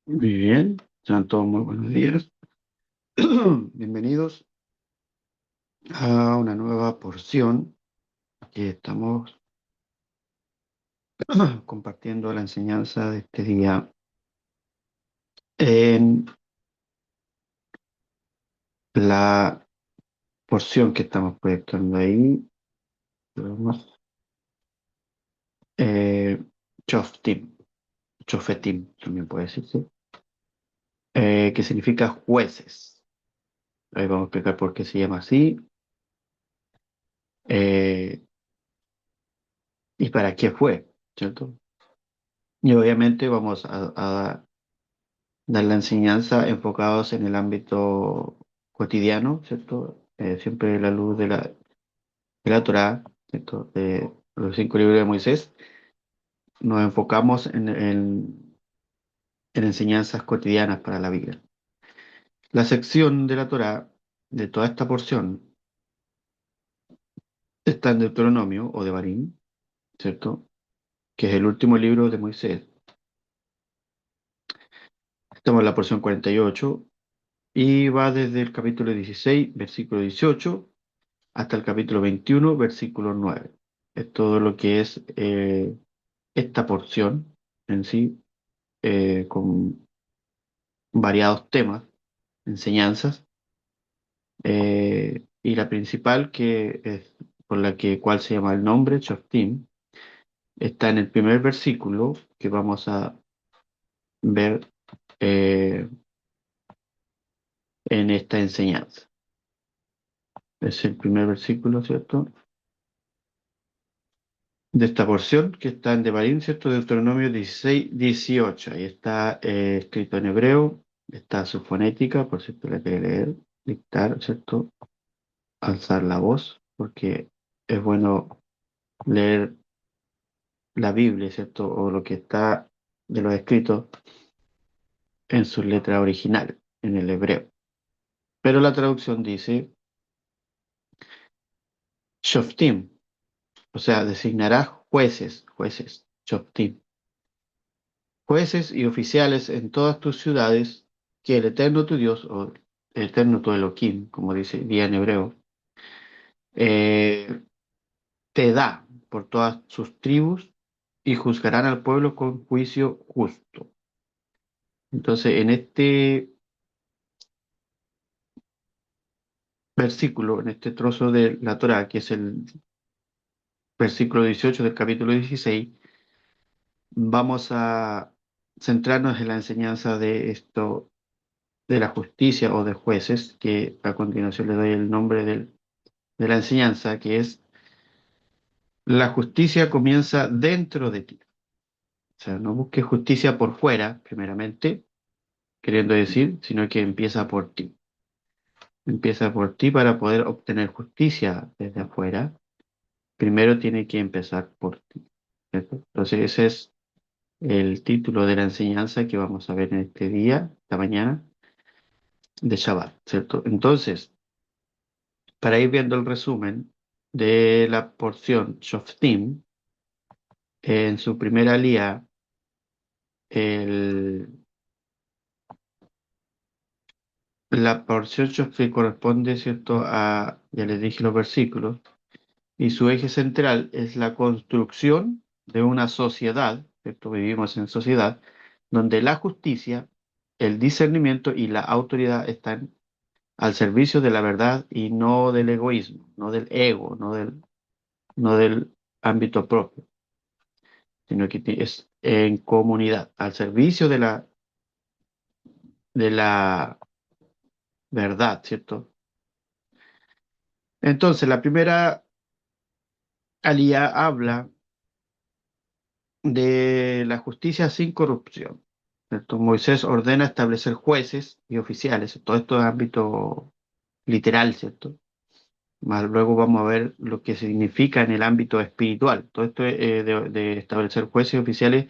Muy bien, sean todos muy buenos días. Bienvenidos a una nueva porción que estamos compartiendo la enseñanza de este día en la porción que estamos proyectando ahí. Tenemos, eh, Shoftim, Shofetim, también puede decirse, que significa jueces. Ahí vamos a explicar por qué se llama así eh, y para qué fue, ¿cierto? Y obviamente vamos a dar la enseñanza enfocados en el ámbito cotidiano, ¿cierto? Siempre la luz de la Torá, ¿cierto? De los 5 libros de Moisés, nos enfocamos en enseñanzas cotidianas para la vida. La sección de la Torá, de toda esta porción, está en Deuteronomio o de Barín, ¿cierto? Que es el último libro de Moisés. Estamos en la porción 48 y va desde el capítulo 16, versículo 18 hasta el capítulo 21, versículo 9. Es todo lo que es esta porción en sí, con variados temas, enseñanzas, y la principal, que es por la que cual se llama el nombre, Shoftim, está en el primer versículo que vamos a ver en esta enseñanza. Es el primer versículo, ¿cierto? De esta porción que está en Devarim, ¿cierto? Deuteronomio 16, 18. Ahí está escrito en hebreo, está su fonética, por si usted la quiere leer, dictar, ¿cierto? Alzar la voz, porque es bueno leer la Biblia, ¿cierto? O lo que está de los escritos en su letra original, en el hebreo. Pero la traducción dice Shoftim, o sea, designará jueces, jueces, Shoftim, jueces y oficiales en todas tus ciudades, que el Eterno tu Dios, o el Eterno tu Elohim, como dice día en hebreo, eh, te da por todas sus tribus y juzgarán al pueblo con juicio justo. Entonces, en este versículo, en este trozo de la Torá, que es el versículo 18 del capítulo 16, vamos a centrarnos en la enseñanza de esto, de la justicia o de jueces, que a continuación le doy el nombre de la enseñanza, que es la justicia comienza dentro de ti. O sea, no busques justicia por fuera, primeramente, queriendo decir, sino que empieza por ti. Empieza por ti para poder obtener justicia desde afuera. Primero tiene que empezar por ti, ¿cierto? Entonces ese es el título de la enseñanza que vamos a ver en este día, esta mañana, de Shabbat, ¿cierto? Entonces, para ir viendo el resumen de la porción Shoftim, en su primera lía, el, la porción Shoftim corresponde, ¿cierto? Ya les dije los versículos, y su eje central es la construcción de una sociedad, ¿cierto? Vivimos en sociedad, donde la justicia, el discernimiento y la autoridad están al servicio de la verdad y no del egoísmo, no del ego, no del ámbito propio, sino que es en comunidad, al servicio de la verdad, ¿cierto? Entonces, la primera alía habla de la justicia sin corrupción, ¿cierto? Moisés ordena establecer jueces y oficiales, todo esto es ámbito literal, ¿cierto? Más luego vamos a ver lo que significa en el ámbito espiritual. Todo esto de establecer jueces y oficiales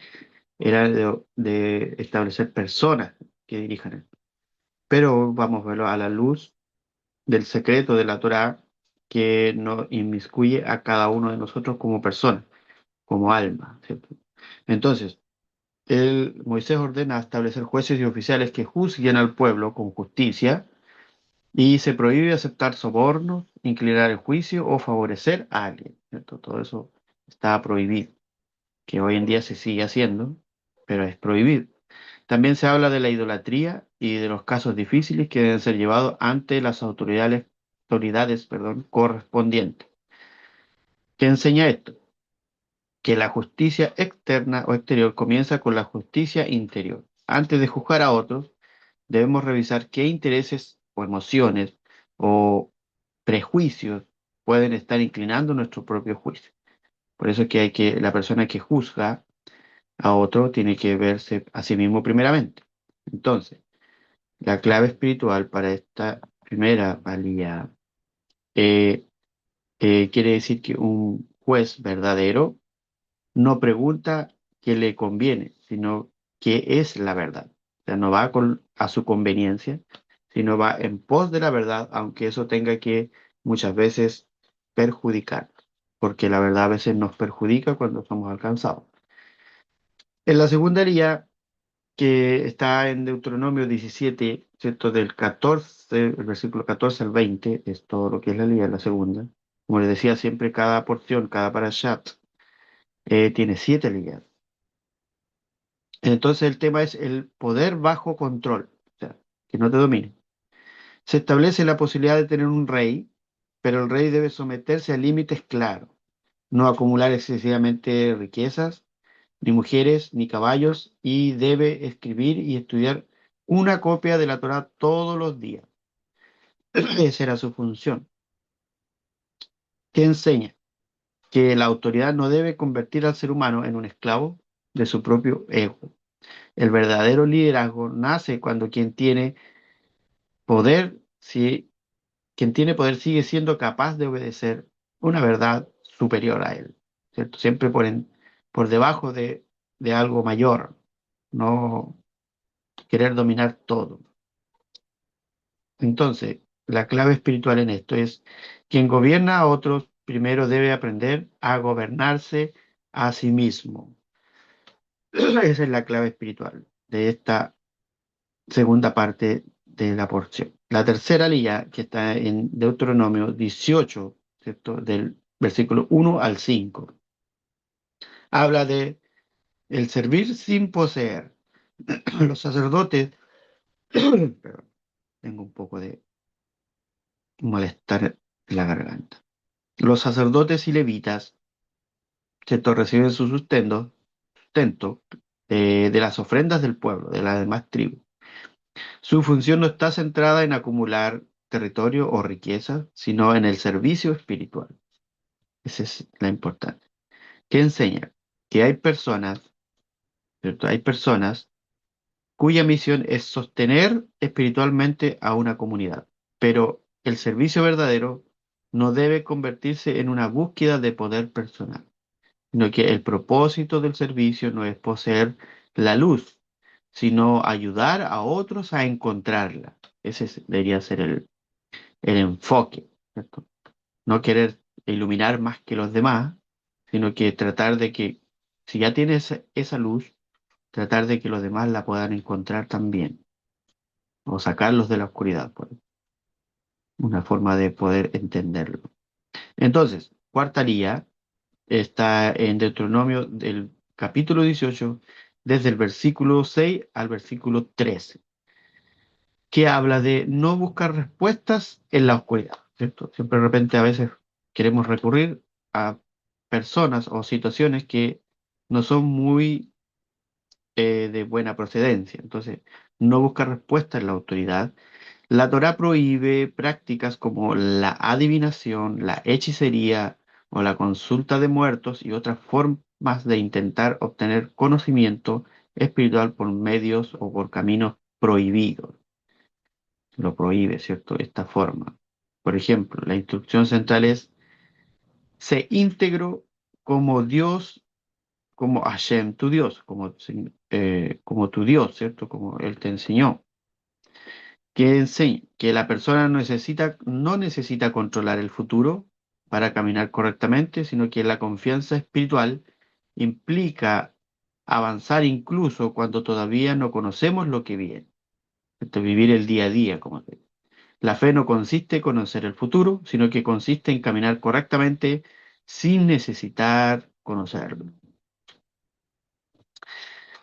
era de establecer personas que dirijan esto. Pero vamos a verlo a la luz del secreto de la Torá, que nos inmiscuye a cada uno de nosotros como persona, como alma, ¿cierto? Entonces, Moisés ordena establecer jueces y oficiales que juzguen al pueblo con justicia y se prohíbe aceptar sobornos, inclinar el juicio o favorecer a alguien, ¿cierto? Todo eso está prohibido, que hoy en día se sigue haciendo, pero es prohibido. También se habla de la idolatría y de los casos difíciles que deben ser llevados ante las autoridades, perdón, correspondientes. ¿Qué enseña esto? Que la justicia externa o exterior comienza con la justicia interior. Antes de juzgar a otros, debemos revisar qué intereses o emociones o prejuicios pueden estar inclinando nuestro propio juicio. Por eso es que la persona que juzga a otro tiene que verse a sí mismo primeramente. Entonces, la clave espiritual para esta primera valía eh, quiere decir que un juez verdadero no pregunta qué le conviene, sino qué es la verdad. O sea, no va a su conveniencia, sino va en pos de la verdad, aunque eso tenga que muchas veces perjudicar, porque la verdad a veces nos perjudica cuando somos alcanzados. En la segunda línea, que está en Deuteronomio 17, ¿cierto? Del 14, el versículo 14 al 20, es todo lo que es la línea, la segunda. Como les decía, siempre cada porción, cada parashat, tiene 7 líneas. Entonces el tema es el poder bajo control, o sea, que no te domine. Se establece la posibilidad de tener un rey, pero el rey debe someterse a límites claros, no acumular excesivamente riquezas, ni mujeres, ni caballos, y debe escribir y estudiar una copia de la Torá todos los días. Esa era su función. ¿Qué enseña? Que la autoridad no debe convertir al ser humano en un esclavo de su propio ego. El verdadero liderazgo nace cuando si quien tiene poder sigue siendo capaz de obedecer una verdad superior a él, ¿cierto? Siempre por debajo de algo mayor, no querer dominar todo. Entonces, la clave espiritual en esto es, quien gobierna a otros primero debe aprender a gobernarse a sí mismo. Esa es la clave espiritual de esta segunda parte de la porción. La tercera línea, que está en Deuteronomio 18, ¿cierto? Del versículo 1 al 5, habla de el servir sin poseer. Los sacerdotes, perdón, tengo un poco de malestar en la garganta. Los sacerdotes y levitas, ¿cierto? Reciben su sustento de las ofrendas del pueblo, de las demás tribus. Su función no está centrada en acumular territorio o riqueza, sino en el servicio espiritual. Esa es la importancia. ¿Qué enseña? Que hay personas, ¿cierto? Hay personas cuya misión es sostener espiritualmente a una comunidad, pero el servicio verdadero no debe convertirse en una búsqueda de poder personal, sino que el propósito del servicio no es poseer la luz, sino ayudar a otros a encontrarla. Debería ser el enfoque, ¿cierto? No querer iluminar más que los demás, sino que tratar de que, si ya tienes esa luz, tratar de que los demás la puedan encontrar también, o sacarlos de la oscuridad, por una forma de poder entenderlo. Entonces, cuarta línea está en Deuteronomio del capítulo 18, desde el versículo 6 al versículo 13, que habla de no buscar respuestas en la oscuridad, ¿cierto? Siempre de repente a veces queremos recurrir a personas o situaciones que no son muy de buena procedencia. Entonces, no buscar respuestas en la autoridad. La Torá prohíbe prácticas como la adivinación, la hechicería o la consulta de muertos y otras formas de intentar obtener conocimiento espiritual por medios o por caminos prohibidos. Lo prohíbe, ¿cierto? Esta forma. Por ejemplo, la instrucción central es: sé íntegro como Dios, como Hashem, tu Dios, como tu Dios, ¿cierto? Como Él te enseñó. Que enseña que la persona no necesita controlar el futuro para caminar correctamente, sino que la confianza espiritual implica avanzar incluso cuando todavía no conocemos lo que viene. Esto es vivir el día a día, como te digo. La fe no consiste en conocer el futuro, sino que consiste en caminar correctamente sin necesitar conocerlo.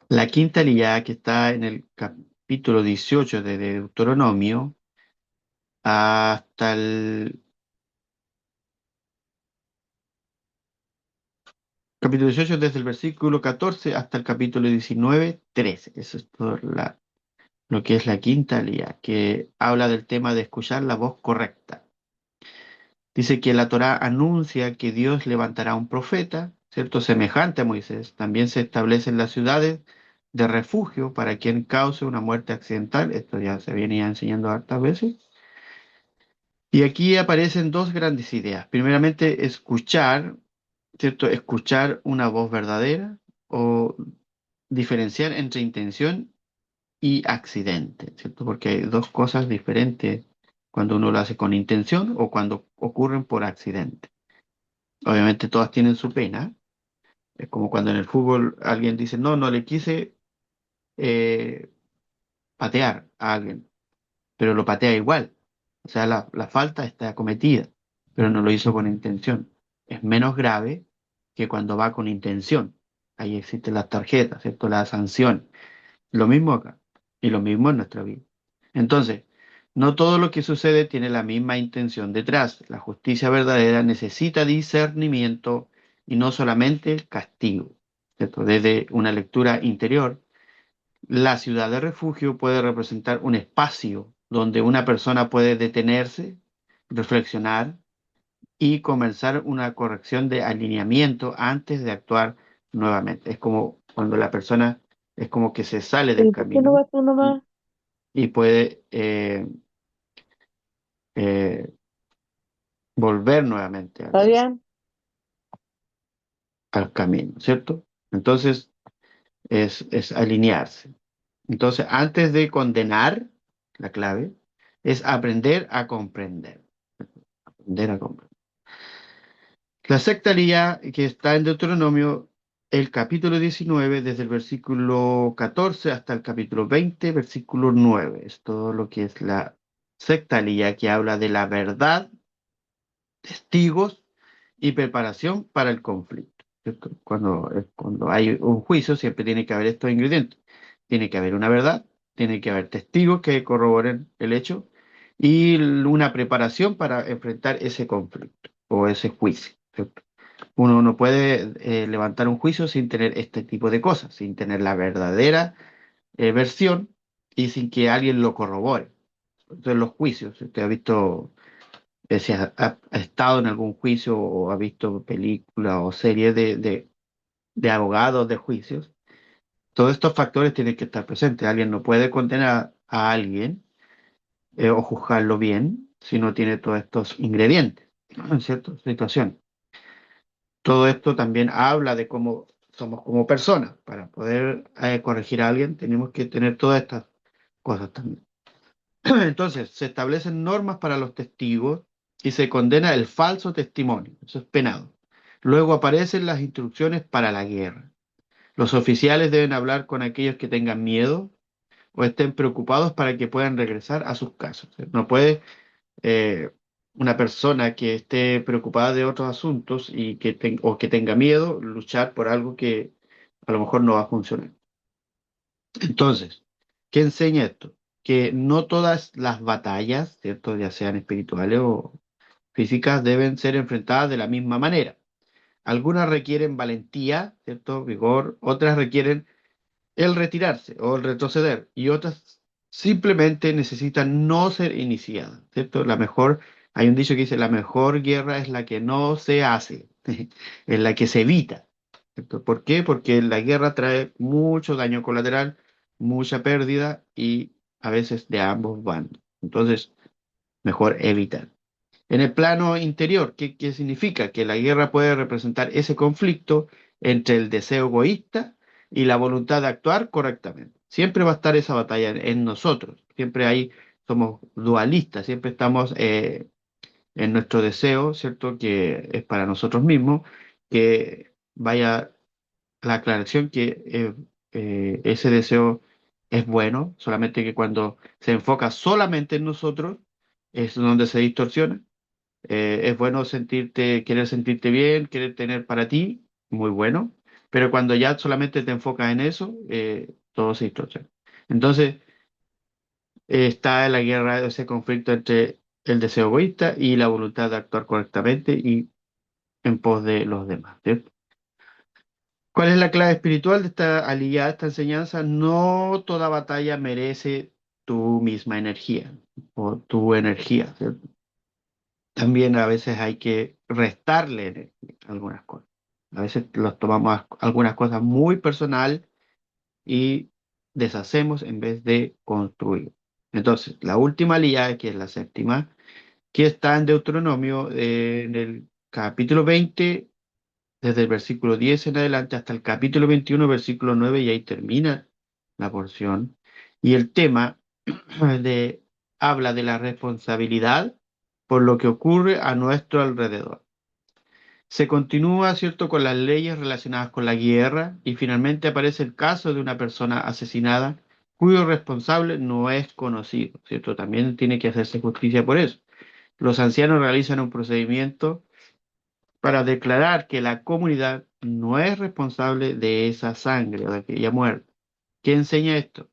La quinta ley que está en el capítulo 18 de Deuteronomio hasta el capítulo 18 desde el versículo 14 hasta el capítulo 19, 13. Eso es todo lo que es la quinta ley, que habla del tema de escuchar la voz correcta. Dice que la Torá anuncia que Dios levantará un profeta, ¿cierto? Semejante a Moisés. También se establecen las ciudades de refugio para quien cause una muerte accidental. Esto ya se venía enseñando hartas veces. Y aquí aparecen dos grandes ideas. Primeramente, escuchar, ¿cierto? Escuchar una voz verdadera o diferenciar entre intención y accidente, ¿cierto? Porque hay dos cosas diferentes cuando uno lo hace con intención o cuando ocurren por accidente. Obviamente todas tienen su pena. Es como cuando en el fútbol alguien dice, no, no le quise eh, patear a alguien, pero lo patea igual. O sea, la falta está cometida, pero no lo hizo con intención. Es menos grave que cuando va con intención. Ahí existen las tarjetas, ¿cierto? La sanción. Lo mismo acá y lo mismo en nuestra vida. Entonces, no todo lo que sucede tiene la misma intención detrás. La justicia verdadera necesita discernimiento y no solamente castigo. ¿Cierto? Desde una lectura interior, la ciudad de refugio puede representar un espacio donde una persona puede detenerse, reflexionar y comenzar una corrección de alineamiento antes de actuar nuevamente. Es como cuando la persona es como que se sale del ¿Y por qué no camino vas tú nomás? y puede eh, volver nuevamente Fabián, al camino, ¿cierto? Entonces es alinearse. Entonces, antes de condenar, la clave es aprender a comprender. Aprender a comprender. La sexta lía que está en Deuteronomio, el capítulo 19, desde el versículo 14 hasta el capítulo 20, versículo 9. Es todo lo que es la sexta lía que habla de la verdad, testigos y preparación para el conflicto. ¿Cierto? Cuando hay un juicio, siempre tiene que haber estos ingredientes. Tiene que haber una verdad, tiene que haber testigos que corroboren el hecho y una preparación para enfrentar ese conflicto o ese juicio. ¿Cierto? Uno no puede levantar un juicio sin tener este tipo de cosas, sin tener la verdadera versión y sin que alguien lo corrobore. Entonces, los juicios, si usted ha visto, si ha estado en algún juicio o ha visto películas o series de abogados de juicios, todos estos factores tienen que estar presentes. Alguien no puede condenar a alguien o juzgarlo bien si no tiene todos estos ingredientes, ¿no? En ciertas situaciones. Todo esto también habla de cómo somos como personas. Para poder corregir a alguien tenemos que tener todas estas cosas también. Entonces, se establecen normas para los testigos y se condena el falso testimonio. Eso es penado. Luego aparecen las instrucciones para la guerra. Los oficiales deben hablar con aquellos que tengan miedo o estén preocupados para que puedan regresar a sus casas. No puede eh, una persona que esté preocupada de otros asuntos y o que tenga miedo luchar por algo que a lo mejor no va a funcionar. Entonces, ¿qué enseña esto? Que no todas las batallas, ¿cierto? Ya sean espirituales o físicas, deben ser enfrentadas de la misma manera. Algunas requieren valentía, ¿cierto? Vigor, otras requieren el retirarse o el retroceder y otras simplemente necesitan no ser iniciadas, ¿cierto? Hay un dicho que dice, la mejor guerra es la que no se hace, es la que se evita, ¿cierto? ¿Por qué? Porque la guerra trae mucho daño colateral, mucha pérdida y a veces de ambos bandos. Entonces, mejor evitar. En el plano interior, ¿qué significa? Que la guerra puede representar ese conflicto entre el deseo egoísta y la voluntad de actuar correctamente. Siempre va a estar esa batalla en nosotros. Siempre ahí somos dualistas, siempre estamos en nuestro deseo, ¿cierto? Que es para nosotros mismos, que vaya la aclaración que ese deseo es bueno, solamente que cuando se enfoca solamente en nosotros, es donde se distorsiona. Es bueno querer sentirte bien, querer tener para ti, muy bueno, pero cuando ya solamente te enfocas en eso, todo se distorsiona. Entonces, está la guerra, ese conflicto entre el deseo egoísta y la voluntad de actuar correctamente y en pos de los demás, ¿cierto? ¿Cuál es la clave espiritual de esta aliada, esta enseñanza? No toda batalla merece tu misma energía o tu energía, ¿cierto? También a veces hay que restarle energía a algunas cosas. A veces los tomamos algunas cosas muy personal y deshacemos en vez de construir. Entonces, la última aliada, que es la séptima, que está en Deuteronomio, en el capítulo 20 desde el versículo 10 en adelante hasta el capítulo 21 versículo 9 y ahí termina la porción. Y el tema de, habla de la responsabilidad por lo que ocurre a nuestro alrededor. Se continúa, ¿cierto?, con las leyes relacionadas con la guerra y finalmente aparece el caso de una persona asesinada cuyo responsable no es conocido, ¿cierto? También tiene que hacerse justicia por eso. Los ancianos realizan un procedimiento para declarar que la comunidad no es responsable de esa sangre o de aquella muerte. ¿Qué enseña esto?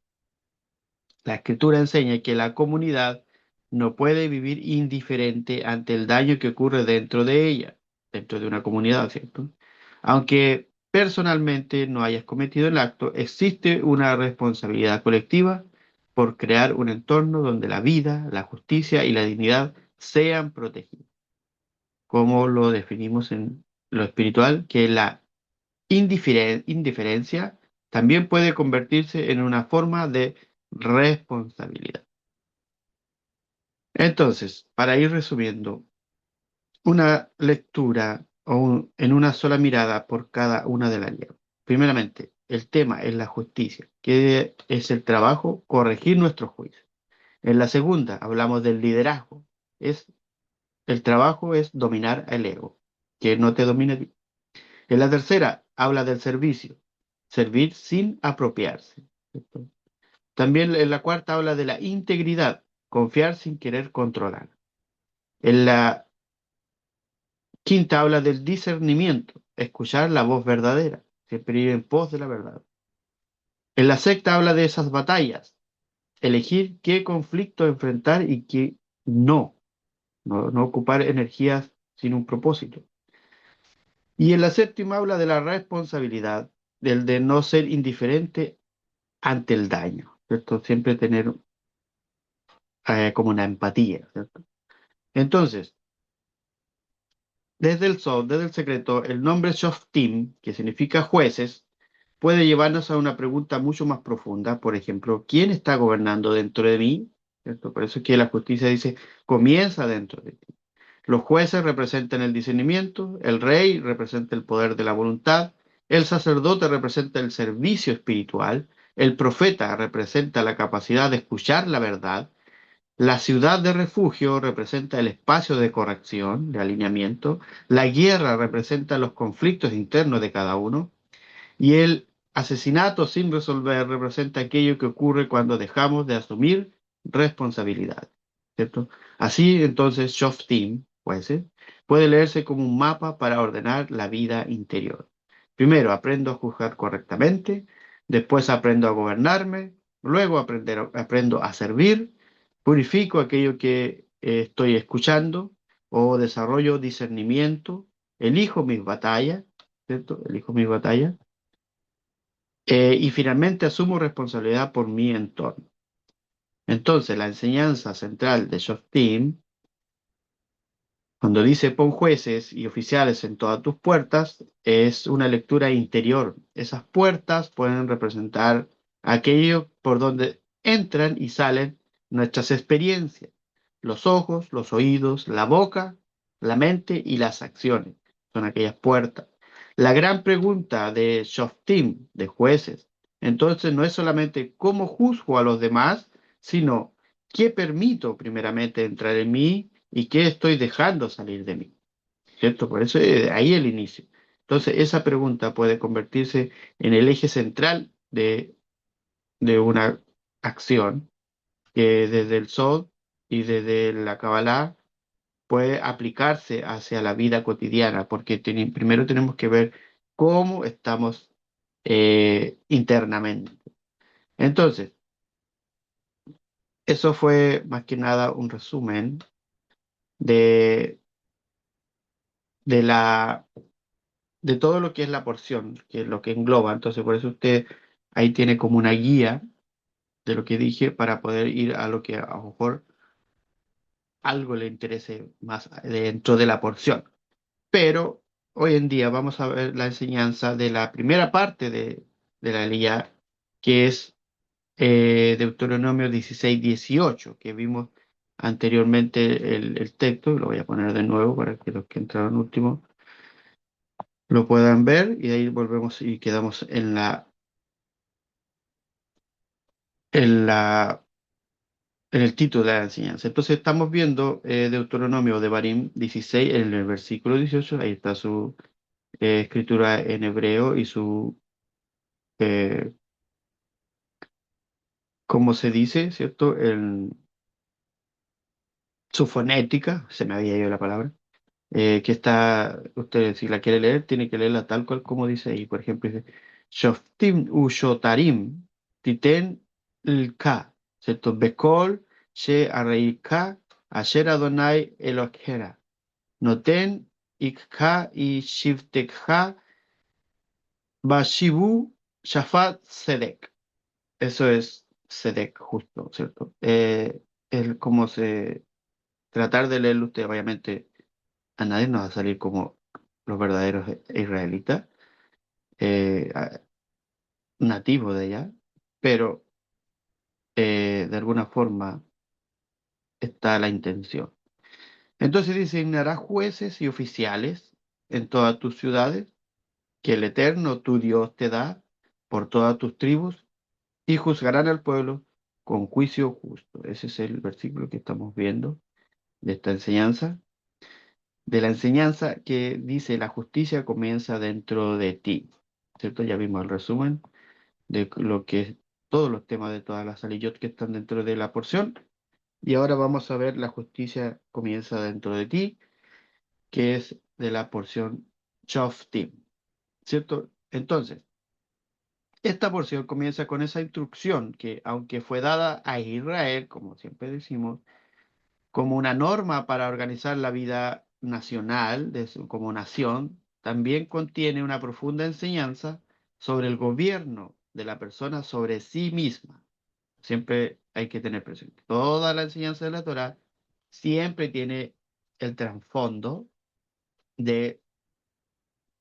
La escritura enseña que la comunidad no puede vivir indiferente ante el daño que ocurre dentro de ella, dentro de una comunidad, ¿cierto? Aunque personalmente no hayas cometido el acto, existe una responsabilidad colectiva por crear un entorno donde la vida, la justicia y la dignidad sean protegidas, como lo definimos en lo espiritual, que la indiferencia también puede convertirse en una forma de responsabilidad. Entonces, para ir resumiendo, una lectura en una sola mirada por cada una de las llaves. Primeramente, el tema es la justicia, que es el trabajo, corregir nuestros juicios. En la segunda, hablamos del liderazgo. El trabajo es dominar el ego, que no te domine a ti. En la tercera, habla del servicio, servir sin apropiarse, ¿cierto? También en la cuarta habla de la integridad, confiar sin querer controlar. En la quinta habla del discernimiento, escuchar la voz verdadera, siempre ir en pos de la verdad. En la sexta habla de esas batallas, elegir qué conflicto enfrentar y qué no ocupar energías sin un propósito. Y en la séptima habla de la responsabilidad, del de no ser indiferente ante el daño, ¿cierto? Siempre tener como una empatía, ¿cierto? Entonces, desde el secreto, el nombre Shoftim, que significa jueces, puede llevarnos a una pregunta mucho más profunda. Por ejemplo, ¿quién está gobernando dentro de mí? ¿Cierto? Por eso es que la justicia dice, comienza dentro de ti. Los jueces representan el discernimiento, el rey representa el poder de la voluntad, el sacerdote representa el servicio espiritual, el profeta representa la capacidad de escuchar la verdad, la ciudad de refugio representa el espacio de corrección, de alineamiento, la guerra representa los conflictos internos de cada uno, y el asesinato sin resolver representa aquello que ocurre cuando dejamos de asumir responsabilidad, ¿cierto? Así entonces, Shoftim, puede leerse como un mapa para ordenar la vida interior. Primero aprendo a juzgar correctamente, después aprendo a gobernarme, luego aprendo a servir, purifico aquello que estoy escuchando o desarrollo discernimiento, elijo mis batallas, ¿cierto? Elijo mis batallas y finalmente asumo responsabilidad por mi entorno. Entonces, la enseñanza central de Shoftim, cuando dice pon jueces y oficiales en todas tus puertas, es una lectura interior. Esas puertas pueden representar aquello por donde entran y salen nuestras experiencias, los ojos, los oídos, la boca, la mente y las acciones. Son aquellas puertas. La gran pregunta de Shoftim, de jueces, entonces no es solamente cómo juzgo a los demás, sino qué permito primeramente entrar en mí y qué estoy dejando salir de mí, ¿cierto? Por eso ahí el inicio. Entonces, esa pregunta puede convertirse en el eje central de una acción que desde el Sod y desde la Kabbalah puede aplicarse hacia la vida cotidiana, porque primero tenemos que ver cómo estamos internamente. Entonces, eso fue más que nada un resumen de, de la, de todo lo que es la porción, que es lo que engloba. Entonces, por eso usted ahí tiene como una guía de lo que dije para poder ir a lo que a lo mejor algo le interese más dentro de la porción. Pero hoy en día vamos a ver la enseñanza de la primera parte de la Elías, que es Deuteronomio 16-18, que vimos anteriormente el texto, y lo voy a poner de nuevo para que los que entraron último lo puedan ver, y ahí volvemos y quedamos en la, en el título de la enseñanza. Entonces estamos viendo Deuteronomio de Barim 16 en el versículo 18, ahí está su escritura en hebreo y su eh, como se dice, ¿cierto? Su fonética, se me había ido la palabra, que está, usted si la quiere leer, tiene que leerla tal cual como dice ahí. Por ejemplo, dice, Shoftim u Shotarim, Titen Lka, ¿cierto? Bekol, She Areika, Asher Adonai Elohera, Noten Ikka y Shivtekha, Bashibu, Shafat Sedek. Eso es Sedek, justo, ¿cierto? Es como se tratar de leerlo usted, obviamente a nadie nos va a salir como los verdaderos israelitas, eh, nativos de allá, pero de alguna forma está la intención. Entonces designarás jueces y oficiales en todas tus ciudades que el Eterno tu Dios te da por todas tus tribus y juzgarán al pueblo con juicio justo. Ese es el versículo que estamos viendo de esta enseñanza. De la enseñanza que dice la justicia comienza dentro de ti, ¿cierto? Ya vimos el resumen de lo que es todos los temas de todas las aliyot que están dentro de la porción y ahora vamos a ver la justicia comienza dentro de ti, que es de la porción Shoftim, ¿cierto? Entonces, esta porción comienza con esa instrucción que aunque fue dada a Israel, como siempre decimos, como una norma para organizar la vida nacional como nación, también contiene una profunda enseñanza sobre el gobierno de la persona sobre sí misma. Siempre hay que tener presente. Toda la enseñanza de la Torá siempre tiene el trasfondo de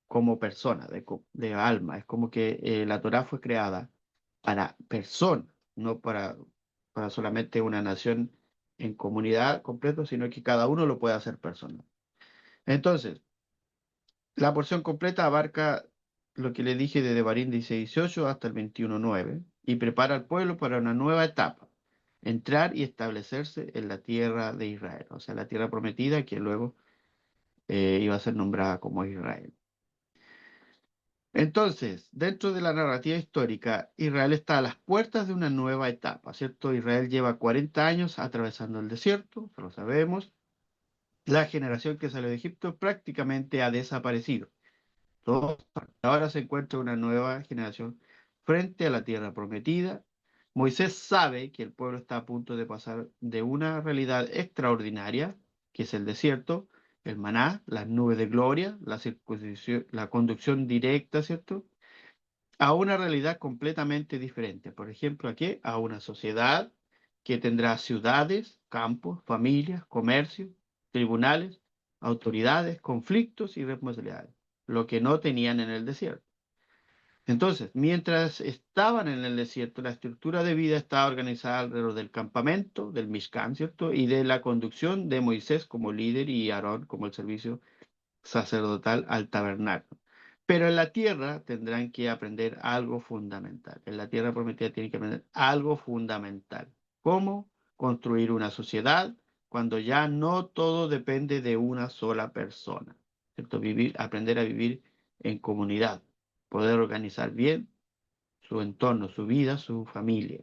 como persona, de alma. Es como que la Torá fue creada para personas, no para solamente una nación en comunidad completo, sino que cada uno lo puede hacer persona. Entonces, la porción completa abarca lo que le dije de Devarim 16:18 hasta el 21:9 y prepara al pueblo para una nueva etapa, entrar y establecerse en la tierra de Israel, o sea, la tierra prometida que luego iba a ser nombrada como Israel. Entonces, dentro de la narrativa histórica, Israel está a las puertas de una nueva etapa, ¿cierto? Israel lleva 40 años atravesando el desierto, lo sabemos. La generación que salió de Egipto prácticamente ha desaparecido. Ahora se encuentra una nueva generación frente a la tierra prometida. Moisés sabe que el pueblo está a punto de pasar de una realidad extraordinaria, que es el desierto, el maná, las nubes de gloria, la circuncisión, la conducción directa, ¿cierto? A una realidad completamente diferente. Por ejemplo, aquí a una sociedad que tendrá ciudades, campos, familias, comercios, tribunales, autoridades, conflictos y responsabilidades, lo que no tenían en el desierto. Entonces, mientras estaban en el desierto, la estructura de vida estaba organizada alrededor del campamento, del Mishkan, ¿cierto? Y de la conducción de Moisés como líder y Aarón como el servicio sacerdotal al tabernáculo. Pero en la tierra tendrán que aprender algo fundamental. En la tierra prometida tienen que aprender algo fundamental. ¿Cómo construir una sociedad cuando ya no todo depende de una sola persona? ¿Cierto? Vivir, aprender a vivir en comunidad, poder organizar bien su entorno, su vida, su familia.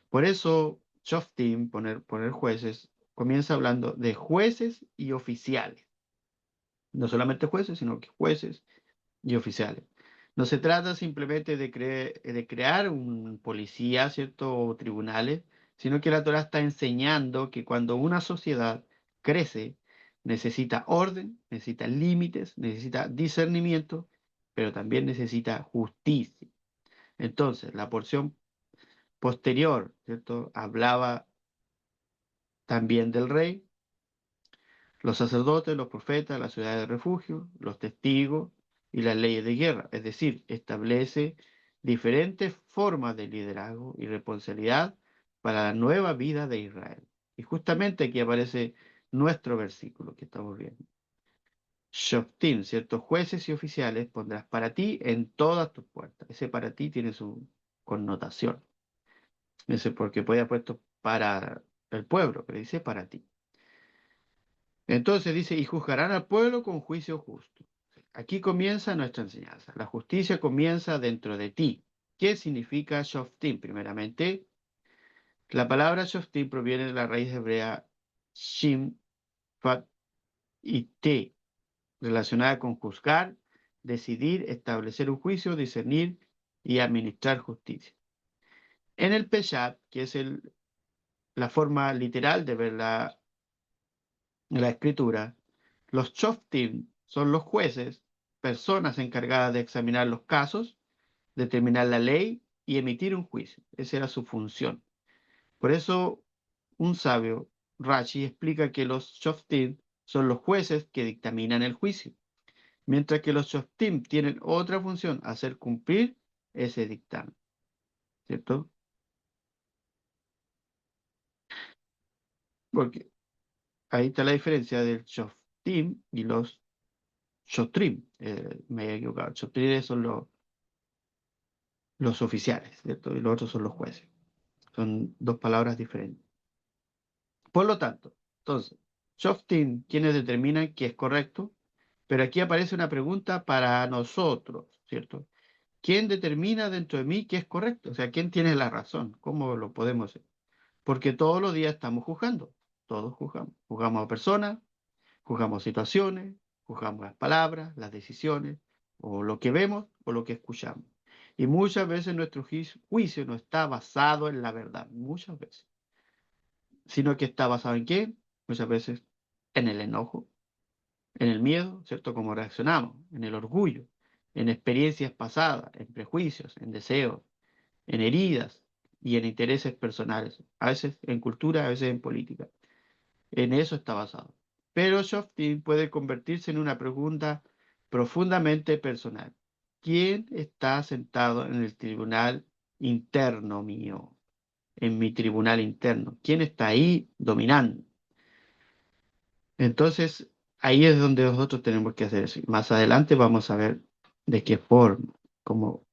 Por eso, Shoftim, poner jueces, comienza hablando de jueces y oficiales. No solamente jueces, sino que jueces y oficiales. No se trata simplemente de crear un policía, ¿cierto? O tribunales, sino que la Torah está enseñando que cuando una sociedad crece, necesita orden, necesita límites, necesita discernimiento, pero también necesita justicia. Entonces, la porción posterior, ¿cierto? Hablaba también del rey, los sacerdotes, los profetas, las ciudades de refugio, los testigos y las leyes de guerra. Es decir, establece diferentes formas de liderazgo y responsabilidad para la nueva vida de Israel. Y justamente aquí aparece nuestro versículo que estamos viendo. Shoftim, ciertos jueces y oficiales pondrás para ti en todas tus puertas. Ese para ti tiene su connotación. Ese porque puede haber puesto para el pueblo, pero dice para ti. Entonces dice, y juzgarán al pueblo con juicio justo. Aquí comienza nuestra enseñanza. La justicia comienza dentro de ti. ¿Qué significa shoftim? Primeramente, la palabra shoftim proviene de la raíz hebrea shim, fat y te, relacionada con juzgar, decidir, establecer un juicio, discernir y administrar justicia. En el Peshat, que es la forma literal de ver la escritura, los shoftim son los jueces, personas encargadas de examinar los casos, determinar la ley y emitir un juicio. Esa era su función. Por eso, un sabio, Rashi, explica que los shoftim son los jueces que dictaminan el juicio, mientras que los shoftim tienen otra función, hacer cumplir ese dictamen. ¿Cierto? Porque ahí está la diferencia del shoftim y los shotrim. Me he equivocado. Shotrim son los oficiales, ¿cierto? Y los otros son los jueces. Son dos palabras diferentes. Por lo tanto, entonces, Shoftim, quienes determinan qué es correcto, pero aquí aparece una pregunta para nosotros, ¿cierto? ¿Quién determina dentro de mí qué es correcto? O sea, ¿quién tiene la razón? ¿Cómo lo podemos hacer? Porque todos los días estamos juzgando, todos juzgamos. Juzgamos a personas, juzgamos situaciones, juzgamos las palabras, las decisiones, o lo que vemos o lo que escuchamos. Y muchas veces nuestro juicio no está basado en la verdad, muchas veces, sino que está basado en qué? Muchas veces en el enojo, en el miedo, ¿cierto? Cómo reaccionamos, en el orgullo, en experiencias pasadas, en prejuicios, en deseos, en heridas y en intereses personales, a veces en cultura, a veces en política. En eso está basado. Pero Shoftim puede convertirse en una pregunta profundamente personal. ¿Quién está sentado en el tribunal interno mío? En mi tribunal interno. ¿Quién está ahí dominando? Entonces, ahí es donde nosotros tenemos que hacer eso. Más adelante vamos a ver de qué forma, como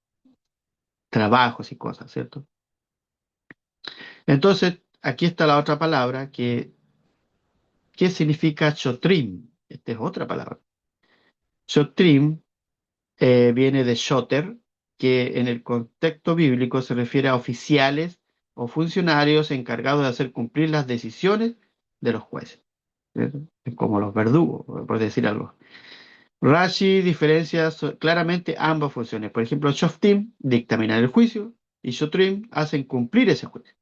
trabajos y cosas, ¿cierto? Entonces, aquí está la otra palabra ¿qué significa Shotrim? Esta es otra palabra. Shotrim viene de shoter, que en el contexto bíblico se refiere a oficiales o funcionarios encargados de hacer cumplir las decisiones de los jueces, ¿cierto? Como los verdugos, por decir algo. Rashi diferencia claramente ambas funciones. Por ejemplo, Shoftim dictaminan el juicio y Shotrim hacen cumplir ese juicio.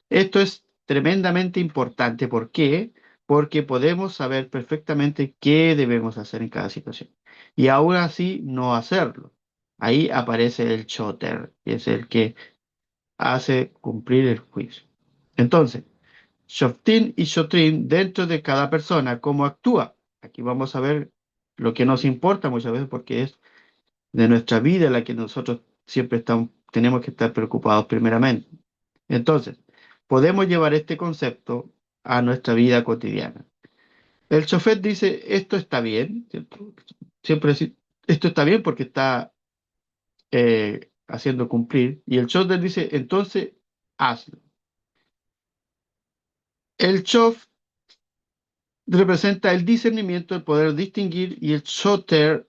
Esto es tremendamente importante. ¿Por qué? Porque podemos saber perfectamente qué debemos hacer en cada situación. Y aún así no hacerlo. Ahí aparece el choter, que es el que hace cumplir el juicio. Entonces, Shoftim y Shotrim dentro de cada persona, ¿cómo actúa? Aquí vamos a ver lo que nos importa muchas veces porque es de nuestra vida la que nosotros siempre tenemos que estar preocupados primeramente. Entonces, podemos llevar este concepto a nuestra vida cotidiana. El chofer dice, esto está bien, ¿cierto? Siempre decir, esto está bien porque está haciendo cumplir. Y el chofer dice, entonces, hazlo. El chof representa el discernimiento, el poder distinguir, y el choter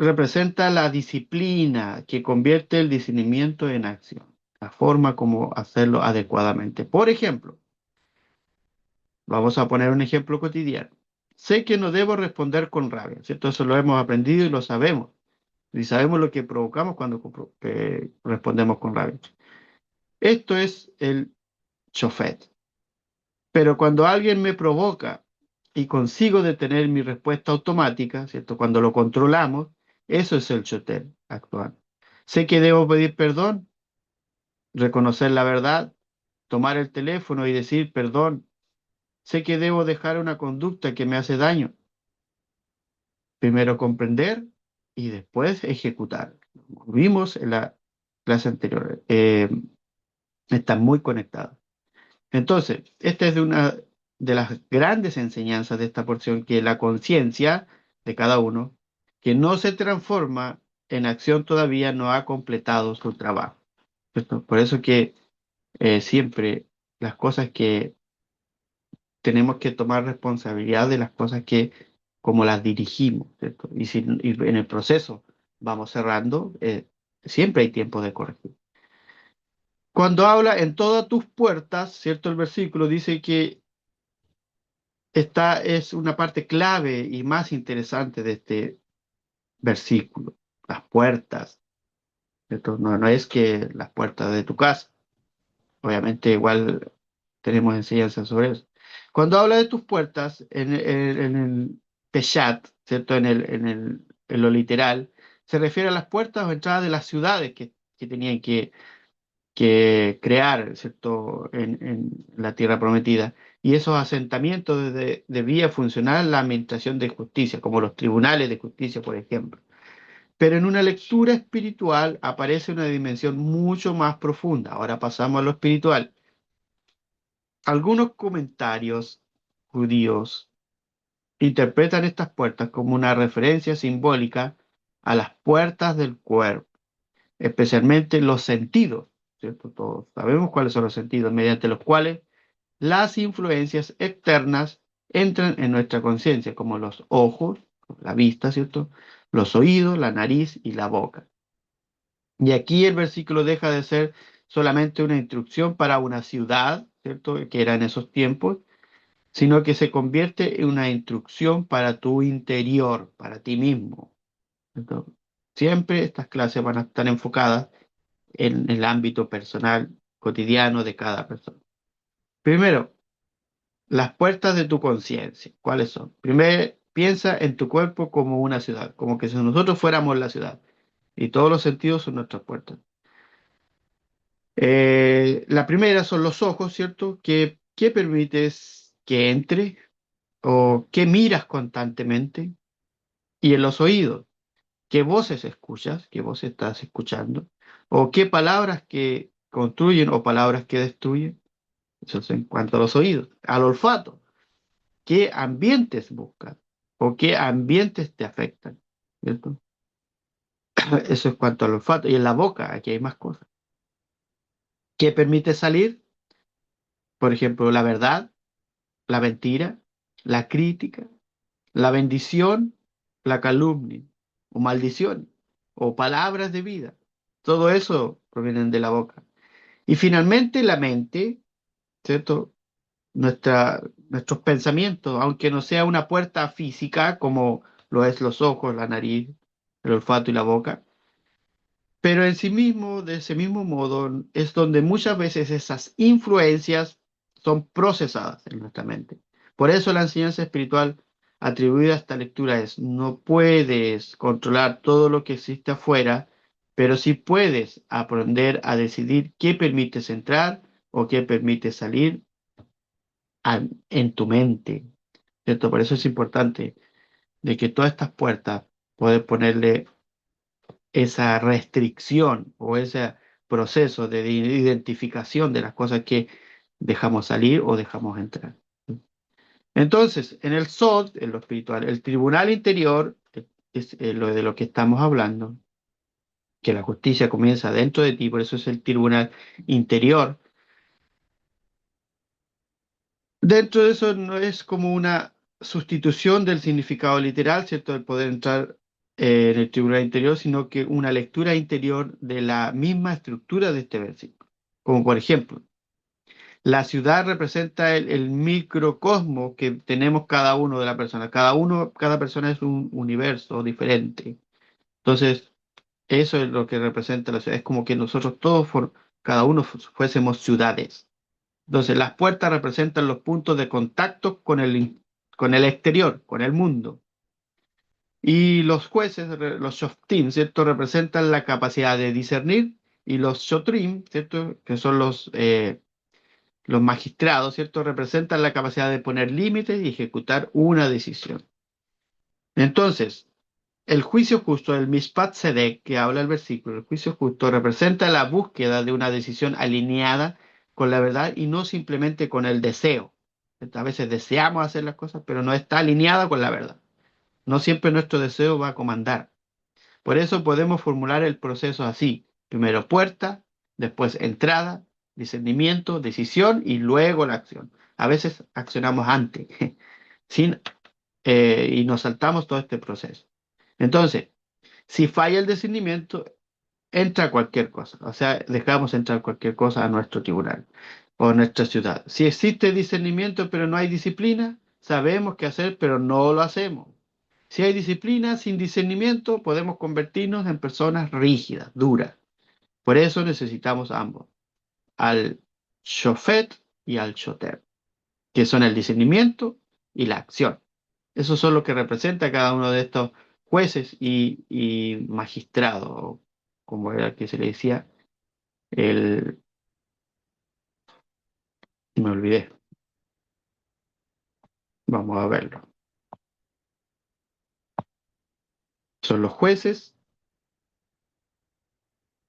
representa la disciplina que convierte el discernimiento en acción, la forma como hacerlo adecuadamente. Por ejemplo, vamos a poner un ejemplo cotidiano. Sé que no debo responder con rabia, ¿cierto? Eso lo hemos aprendido y lo sabemos. Y sabemos lo que provocamos cuando respondemos con rabia. Esto es el chofet. Pero cuando alguien me provoca y consigo detener mi respuesta automática, ¿cierto? Cuando lo controlamos, eso es el chotet actual. Sé que debo pedir perdón, reconocer la verdad, tomar el teléfono y decir perdón. Sé que debo dejar una conducta que me hace daño. Primero comprender y después ejecutar. Como vimos en la clase anterior. Están muy conectados. Entonces, esta es una de las grandes enseñanzas de esta porción, que la conciencia de cada uno, que no se transforma en acción todavía, no ha completado su trabajo. ¿Cierto? Por eso que siempre las cosas que tenemos que tomar responsabilidad de las cosas que, como las dirigimos, ¿cierto? Y en el proceso vamos cerrando, siempre hay tiempo de corregir. Cuando habla en todas tus puertas, ¿cierto? El versículo dice que esta es una parte clave y más interesante de este versículo. Las puertas, ¿cierto? No, no es que las puertas de tu casa. Obviamente igual tenemos enseñanzas sobre eso. Cuando habla de tus puertas, en el Peshat, ¿cierto? En lo literal, se refiere a las puertas o entradas de las ciudades que tenían que crear, ¿cierto? En la tierra prometida. Y esos asentamientos debía funcionar la administración de justicia, como los tribunales de justicia, por ejemplo. Pero en una lectura espiritual aparece una dimensión mucho más profunda. Ahora pasamos a lo espiritual. Algunos comentarios judíos interpretan estas puertas como una referencia simbólica a las puertas del cuerpo, especialmente los sentidos, ¿cierto? Todos sabemos cuáles son los sentidos mediante los cuales las influencias externas entran en nuestra conciencia, como los ojos, la vista, ¿cierto? Los oídos, la nariz y la boca. Y aquí el versículo deja de ser solamente una instrucción para una ciudad, ¿cierto? Que era en esos tiempos, sino que se convierte en una instrucción para tu interior, para ti mismo. ¿Cierto? Siempre estas clases van a estar enfocadas en el ámbito personal, cotidiano de cada persona. Primero, las puertas de tu conciencia. ¿Cuáles son? Primero, piensa en tu cuerpo como una ciudad, como que si nosotros fuéramos la ciudad y todos los sentidos son nuestras puertas. La primera son los ojos, ¿cierto? ¿Qué permites que entre o qué miras constantemente? Y en los oídos, ¿qué voces escuchas? ¿Qué voces estás escuchando? ¿O qué palabras que construyen o palabras que destruyen? Eso es en cuanto a los oídos. Al olfato, ¿qué ambientes buscas? ¿O qué ambientes te afectan? ¿Cierto? Eso es cuanto al olfato. Y en la boca, aquí hay más cosas. ¿Qué permite salir? Por ejemplo, la verdad, la mentira, la crítica, la bendición, la calumnia, o maldición, o palabras de vida. Todo eso provienen de la boca. Y finalmente la mente, ¿cierto? Nuestros pensamientos, aunque no sea una puerta física como lo es los ojos, la nariz, el olfato y la boca, pero en sí mismo, de ese mismo modo, es donde muchas veces esas influencias son procesadas en nuestra mente. Por eso la enseñanza espiritual atribuida a esta lectura es: no puedes controlar todo lo que existe afuera, pero sí puedes aprender a decidir qué permites entrar o qué permites salir en tu mente, ¿cierto? Por eso es importante de que todas estas puertas puedes ponerle esa restricción o ese proceso de identificación de las cosas que dejamos salir o dejamos entrar. Entonces, en el SOT, en lo espiritual, el tribunal interior es lo de lo que estamos hablando, que la justicia comienza dentro de ti, por eso es el tribunal interior. Dentro de eso no es como una sustitución del significado literal, ¿cierto? El poder entrar en el tribunal interior, sino que una lectura interior de la misma estructura de este versículo. Como por ejemplo, la ciudad representa el microcosmo que tenemos cada uno de la persona. Cada persona es un universo diferente. Entonces, eso es lo que representa la ciudad. Es como que nosotros todos, cada uno fuésemos ciudades. Entonces, las puertas representan los puntos de contacto con el exterior, con el mundo. Y los jueces, los shoftim, ¿cierto? Representan la capacidad de discernir y los shotrim, ¿cierto? Que son los magistrados, ¿cierto? Representan la capacidad de poner límites y ejecutar una decisión. Entonces, el juicio justo, el Mishpat Sedek, que habla el versículo, el juicio justo representa la búsqueda de una decisión alineada con la verdad y no simplemente con el deseo. A veces deseamos hacer las cosas, pero no está alineada con la verdad. No siempre nuestro deseo va a comandar. Por eso podemos formular el proceso así. Primero puerta, después entrada, discernimiento, decisión y luego la acción. A veces accionamos antes sin, y nos saltamos todo este proceso. Entonces, si falla el discernimiento, entra cualquier cosa. O sea, dejamos entrar cualquier cosa a nuestro tribunal o a nuestra ciudad. Si existe discernimiento pero no hay disciplina, sabemos qué hacer pero no lo hacemos. Si hay disciplina sin discernimiento, podemos convertirnos en personas rígidas, duras. Por eso necesitamos ambos, al shofet y al shoter, que son el discernimiento y la acción. Eso son lo que representa cada uno de estos jueces y magistrados, o como era que se le decía, el, me olvidé, vamos a verlo. Son los jueces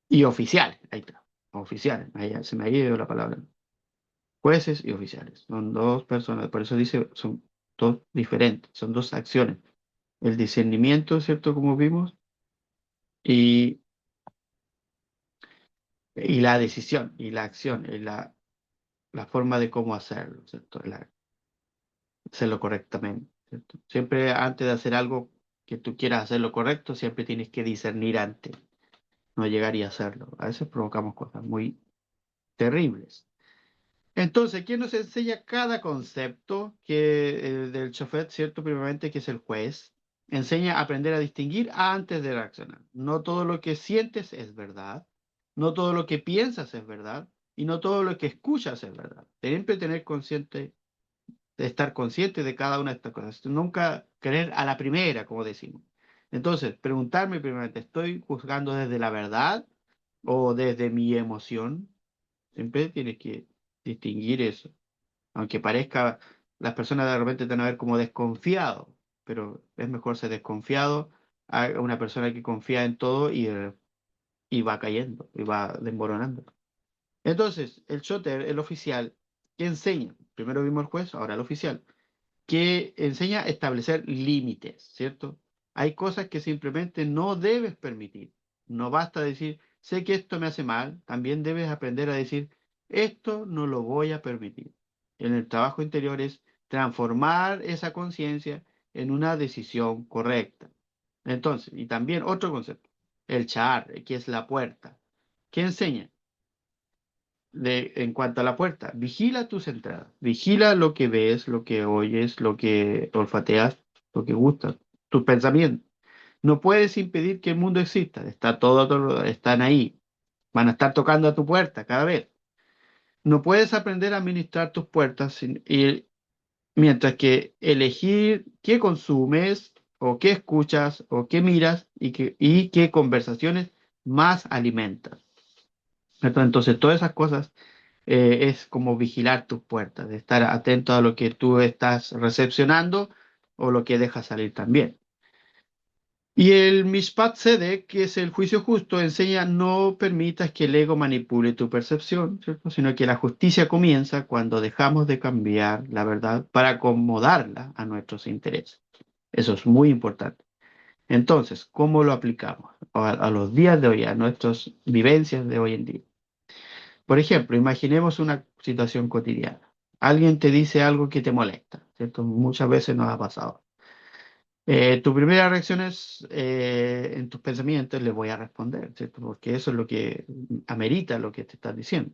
y oficiales, ahí está, oficiales, ahí se me ha ido la palabra. Jueces y oficiales, son dos personas, por eso dice, son dos diferentes, son dos acciones. El discernimiento, ¿cierto? Como vimos, y, y la decisión, y la acción, y la forma de cómo hacerlo, ¿cierto? Hacerlo correctamente, ¿cierto? Siempre antes de hacer algo que tú quieras hacerlo correcto, siempre tienes que discernir antes, no llegar y hacerlo. A veces provocamos cosas muy terribles. Entonces, ¿quién nos enseña cada concepto que del chofer, cierto? Primeramente, que es el juez, enseña a aprender a distinguir antes de reaccionar. No todo lo que sientes es verdad, no todo lo que piensas es verdad, y no todo lo que escuchas es verdad. Siempre tener consciente de estar consciente de cada una de estas cosas. Nunca creer a la primera, como decimos. Entonces, preguntarme primeramente, ¿estoy juzgando desde la verdad o desde mi emoción? Siempre tienes que distinguir eso. Aunque parezca, las personas de repente te van a ver como desconfiado, pero es mejor ser desconfiado a una persona que confía en todo y va cayendo, y va desmoronando. Entonces, el shooter, el oficial, ¿qué enseña? Primero vimos el juez, ahora el oficial que enseña a establecer límites, ¿cierto? Hay cosas que simplemente no debes permitir. No basta decir, sé que esto me hace mal, también debes aprender a decir, esto no lo voy a permitir. En el trabajo interior es transformar esa conciencia en una decisión correcta. Entonces, y también otro concepto, el char, que es la puerta. ¿Qué enseña? En cuanto a la puerta, vigila tus entradas, vigila lo que ves, lo que oyes, lo que olfateas, lo que gustas, tus pensamientos. No puedes impedir que el mundo exista, está todo, están ahí, van a estar tocando a tu puerta cada vez. No puedes aprender a administrar tus puertas mientras que elegir qué consumes o qué escuchas o qué miras y qué conversaciones más alimentas. Entonces, todas esas cosas es como vigilar tus puertas, de estar atento a lo que tú estás recepcionando o lo que dejas salir también. Y el Mishpat Sedek, que es el juicio justo, enseña no permitas que el ego manipule tu percepción, ¿cierto? Sino que la justicia comienza cuando dejamos de cambiar la verdad para acomodarla a nuestros intereses. Eso es muy importante. Entonces, ¿cómo lo aplicamos a los días de hoy, a nuestras vivencias de hoy en día? Por ejemplo, imaginemos una situación cotidiana. Alguien te dice algo que te molesta, ¿cierto? Muchas veces nos ha pasado. Tu primera reacción es, en tus pensamientos le voy a responder, ¿cierto? Porque eso es lo que amerita lo que te estás diciendo.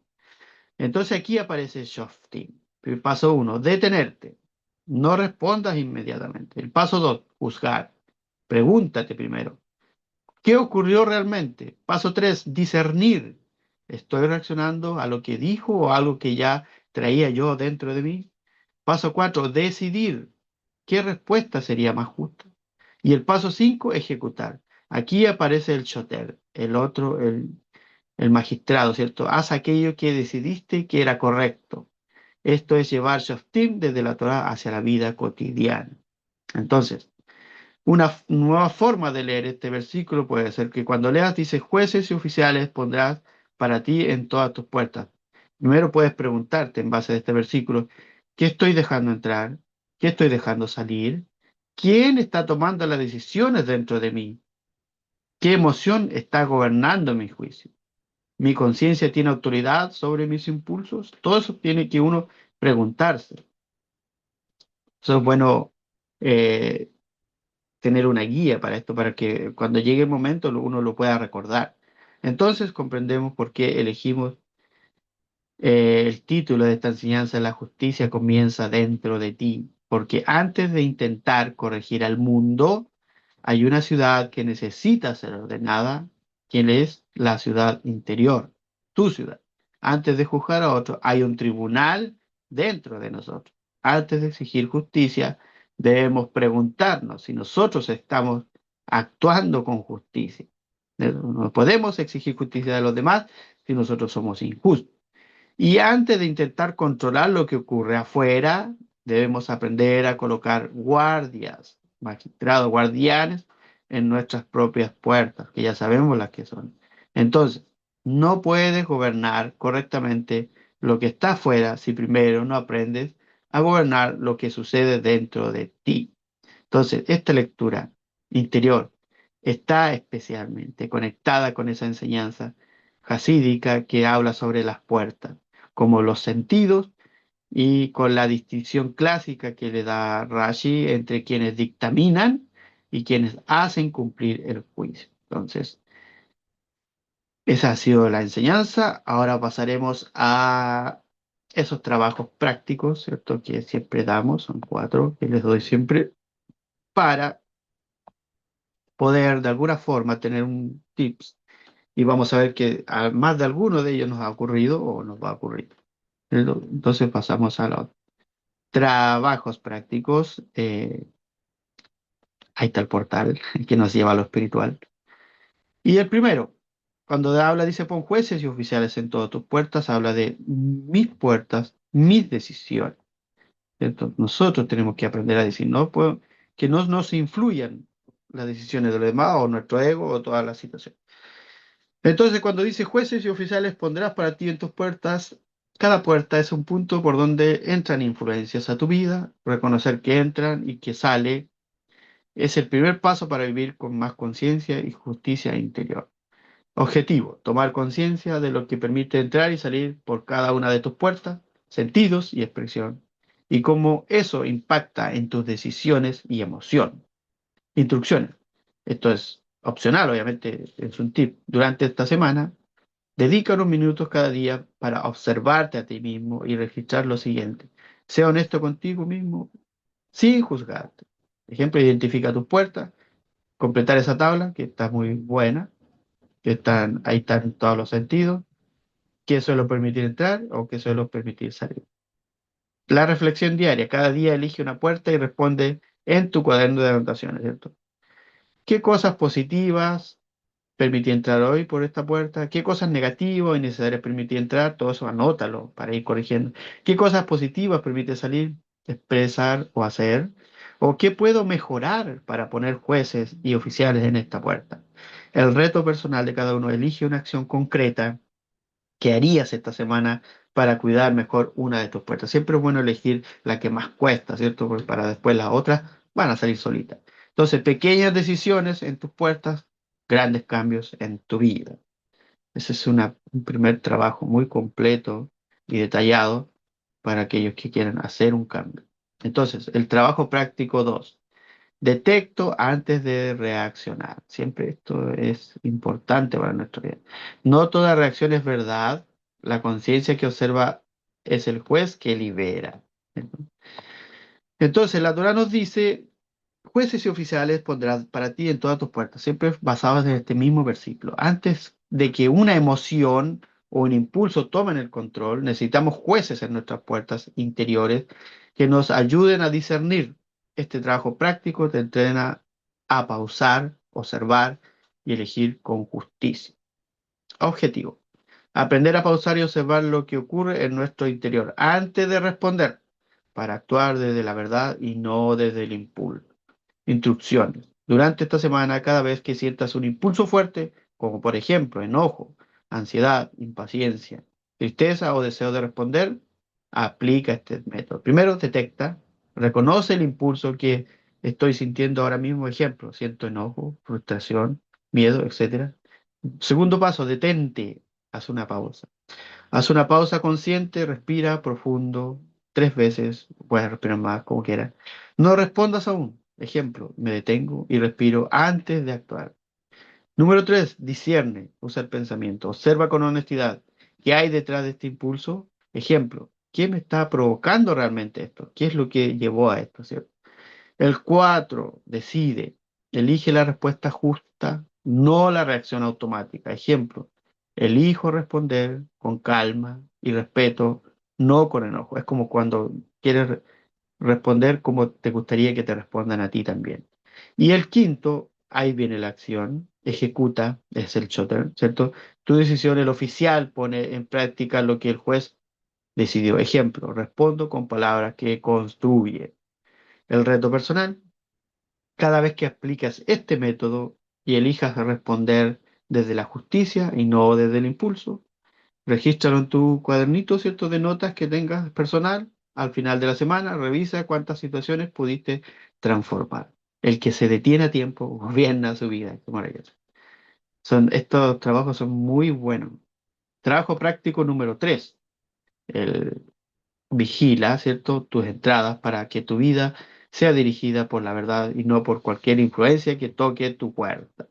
Entonces aquí aparece shoftim. El paso uno, detenerte. No respondas inmediatamente. El paso dos, juzgar. Pregúntate primero, ¿qué ocurrió realmente? Paso tres, discernir. ¿Estoy reaccionando a lo que dijo o a algo que ya traía yo dentro de mí? Paso cuatro, decidir. ¿Qué respuesta sería más justa? Y el paso 5, ejecutar. Aquí aparece el shoter, el otro, el magistrado, ¿cierto? Haz aquello que decidiste que era correcto. Esto es llevar shoftim desde la Torah hacia la vida cotidiana. Entonces, una nueva forma de leer este versículo puede ser que cuando leas dice jueces y oficiales pondrás para ti en todas tus puertas. Primero puedes preguntarte en base a este versículo, ¿qué estoy dejando entrar? ¿Qué estoy dejando salir? ¿Quién está tomando las decisiones dentro de mí? ¿Qué emoción está gobernando mi juicio? ¿Mi conciencia tiene autoridad sobre mis impulsos? Todo eso tiene que uno preguntarse. Eso es bueno, eh, tener una guía para esto, para que cuando llegue el momento uno lo pueda recordar. Entonces comprendemos por qué elegimos, el título de esta enseñanza: La justicia comienza dentro de ti, porque antes de intentar corregir al mundo, hay una ciudad que necesita ser ordenada, que es la ciudad interior, tu ciudad. Antes de juzgar a otro, hay un tribunal dentro de nosotros. Antes de exigir justicia, debemos preguntarnos si nosotros estamos actuando con justicia. No podemos exigir justicia de los demás si nosotros somos injustos. Y antes de intentar controlar lo que ocurre afuera, debemos aprender a colocar guardias, magistrados, guardianes en nuestras propias puertas, que ya sabemos las que son. Entonces, no puedes gobernar correctamente lo que está afuera si primero no aprendes a gobernar lo que sucede dentro de ti. Entonces, esta lectura interior está especialmente conectada con esa enseñanza jasídica que habla sobre las puertas, como los sentidos, y con la distinción clásica que le da Rashi entre quienes dictaminan y quienes hacen cumplir el juicio. Entonces, esa ha sido la enseñanza. Ahora pasaremos a esos trabajos prácticos, ¿cierto? Que siempre damos, son cuatro que les doy siempre, para poder de alguna forma tener un tips, y vamos a ver que a más de alguno de ellos nos ha ocurrido o nos va a ocurrir. Entonces pasamos a los trabajos prácticos. Ahí está el portal que nos lleva a lo espiritual. Y el primero, cuando habla, dice, pon jueces y oficiales en todas tus puertas, habla de mis puertas, mis decisiones, ¿cierto? Nosotros tenemos que aprender a decir, no puedo, que no nos influyan las decisiones de los demás o nuestro ego o toda la situación. Entonces, cuando dice jueces y oficiales pondrás para ti en tus puertas, cada puerta es un punto por donde entran influencias a tu vida. Reconocer que entran y que sale es el primer paso para vivir con más conciencia y justicia interior. Objetivo: tomar conciencia de lo que permite entrar y salir por cada una de tus puertas, sentidos y expresión, y cómo eso impacta en tus decisiones y emoción. Instrucciones. Esto es opcional, obviamente, es un tip. Durante esta semana, dedica unos minutos cada día para observarte a ti mismo y registrar lo siguiente. Sea honesto contigo mismo sin juzgarte. Por ejemplo, identifica tus puertas, completar esa tabla, que está muy buena, que están, ahí están todos los sentidos, qué suelo permitir entrar o qué suelo permitir salir. La reflexión diaria: cada día elige una puerta y responde en tu cuaderno de anotaciones, ¿cierto? ¿Qué cosas positivas permití entrar hoy por esta puerta? ¿Qué cosas negativas y necesarias permití entrar? Todo eso anótalo para ir corrigiendo. ¿Qué cosas positivas permite salir, expresar o hacer? ¿O qué puedo mejorar para poner jueces y oficiales en esta puerta? El reto personal de cada uno: elige una acción concreta que harías esta semana para cuidar mejor una de tus puertas. Siempre es bueno elegir la que más cuesta, ¿cierto? Porque para después las otras van a salir solitas. Entonces, pequeñas decisiones en tus puertas, grandes cambios en tu vida. Ese es un primer trabajo muy completo y detallado para aquellos que quieran hacer un cambio. Entonces, el trabajo práctico 2: Detecto antes de reaccionar. Siempre esto es importante para nuestra vida. No toda reacción es verdad. La conciencia que observa es el juez que libera. Entonces, la Torá nos dice, jueces y oficiales pondrás para ti en todas tus puertas, siempre basados en este mismo versículo. Antes de que una emoción o un impulso tomen el control, necesitamos jueces en nuestras puertas interiores que nos ayuden a discernir. Este trabajo práctico te entrena a pausar, observar y elegir con justicia. Objetivo: aprender a pausar y observar lo que ocurre en nuestro interior antes de responder, para actuar desde la verdad y no desde el impulso. Instrucciones. Durante esta semana, cada vez que sientas un impulso fuerte, como por ejemplo enojo, ansiedad, impaciencia, tristeza o deseo de responder, aplica este método. Primero, detecta, reconoce el impulso que estoy sintiendo ahora mismo. Ejemplo, siento enojo, frustración, miedo, etcétera. Segundo paso, detente, haz una pausa. Haz una pausa consciente, respira profundo 3 veces, puedes respirar más como quieras. No respondas aún. Ejemplo, me detengo y respiro antes de actuar. Número 3, discierne, usa el pensamiento. Observa con honestidad qué hay detrás de este impulso. Ejemplo, ¿qué me está provocando realmente esto? ¿Qué es lo que llevó a esto, cierto? El 4, decide, elige la respuesta justa, no la reacción automática. Ejemplo, elijo responder con calma y respeto, no con enojo. Es como cuando quieres responder como te gustaría que te respondan a ti también. Y el quinto, ahí viene la acción, ejecuta, es el shooter, ¿cierto? Tu decisión, el oficial pone en práctica lo que el juez decidió. Ejemplo, respondo con palabras que construyen. El reto personal: cada vez que aplicas este método y elijas responder desde la justicia y no desde el impulso, regístralo en tu cuadernito, ¿cierto? De notas que tengas personal. Al final de la semana, revisa cuántas situaciones pudiste transformar. El que se detiene a tiempo gobierna su vida. Qué maravilloso. Estos trabajos son muy buenos. Trabajo práctico número 3. Vigila, ¿cierto?, tus entradas para que tu vida sea dirigida por la verdad y no por cualquier influencia que toque tu puerta.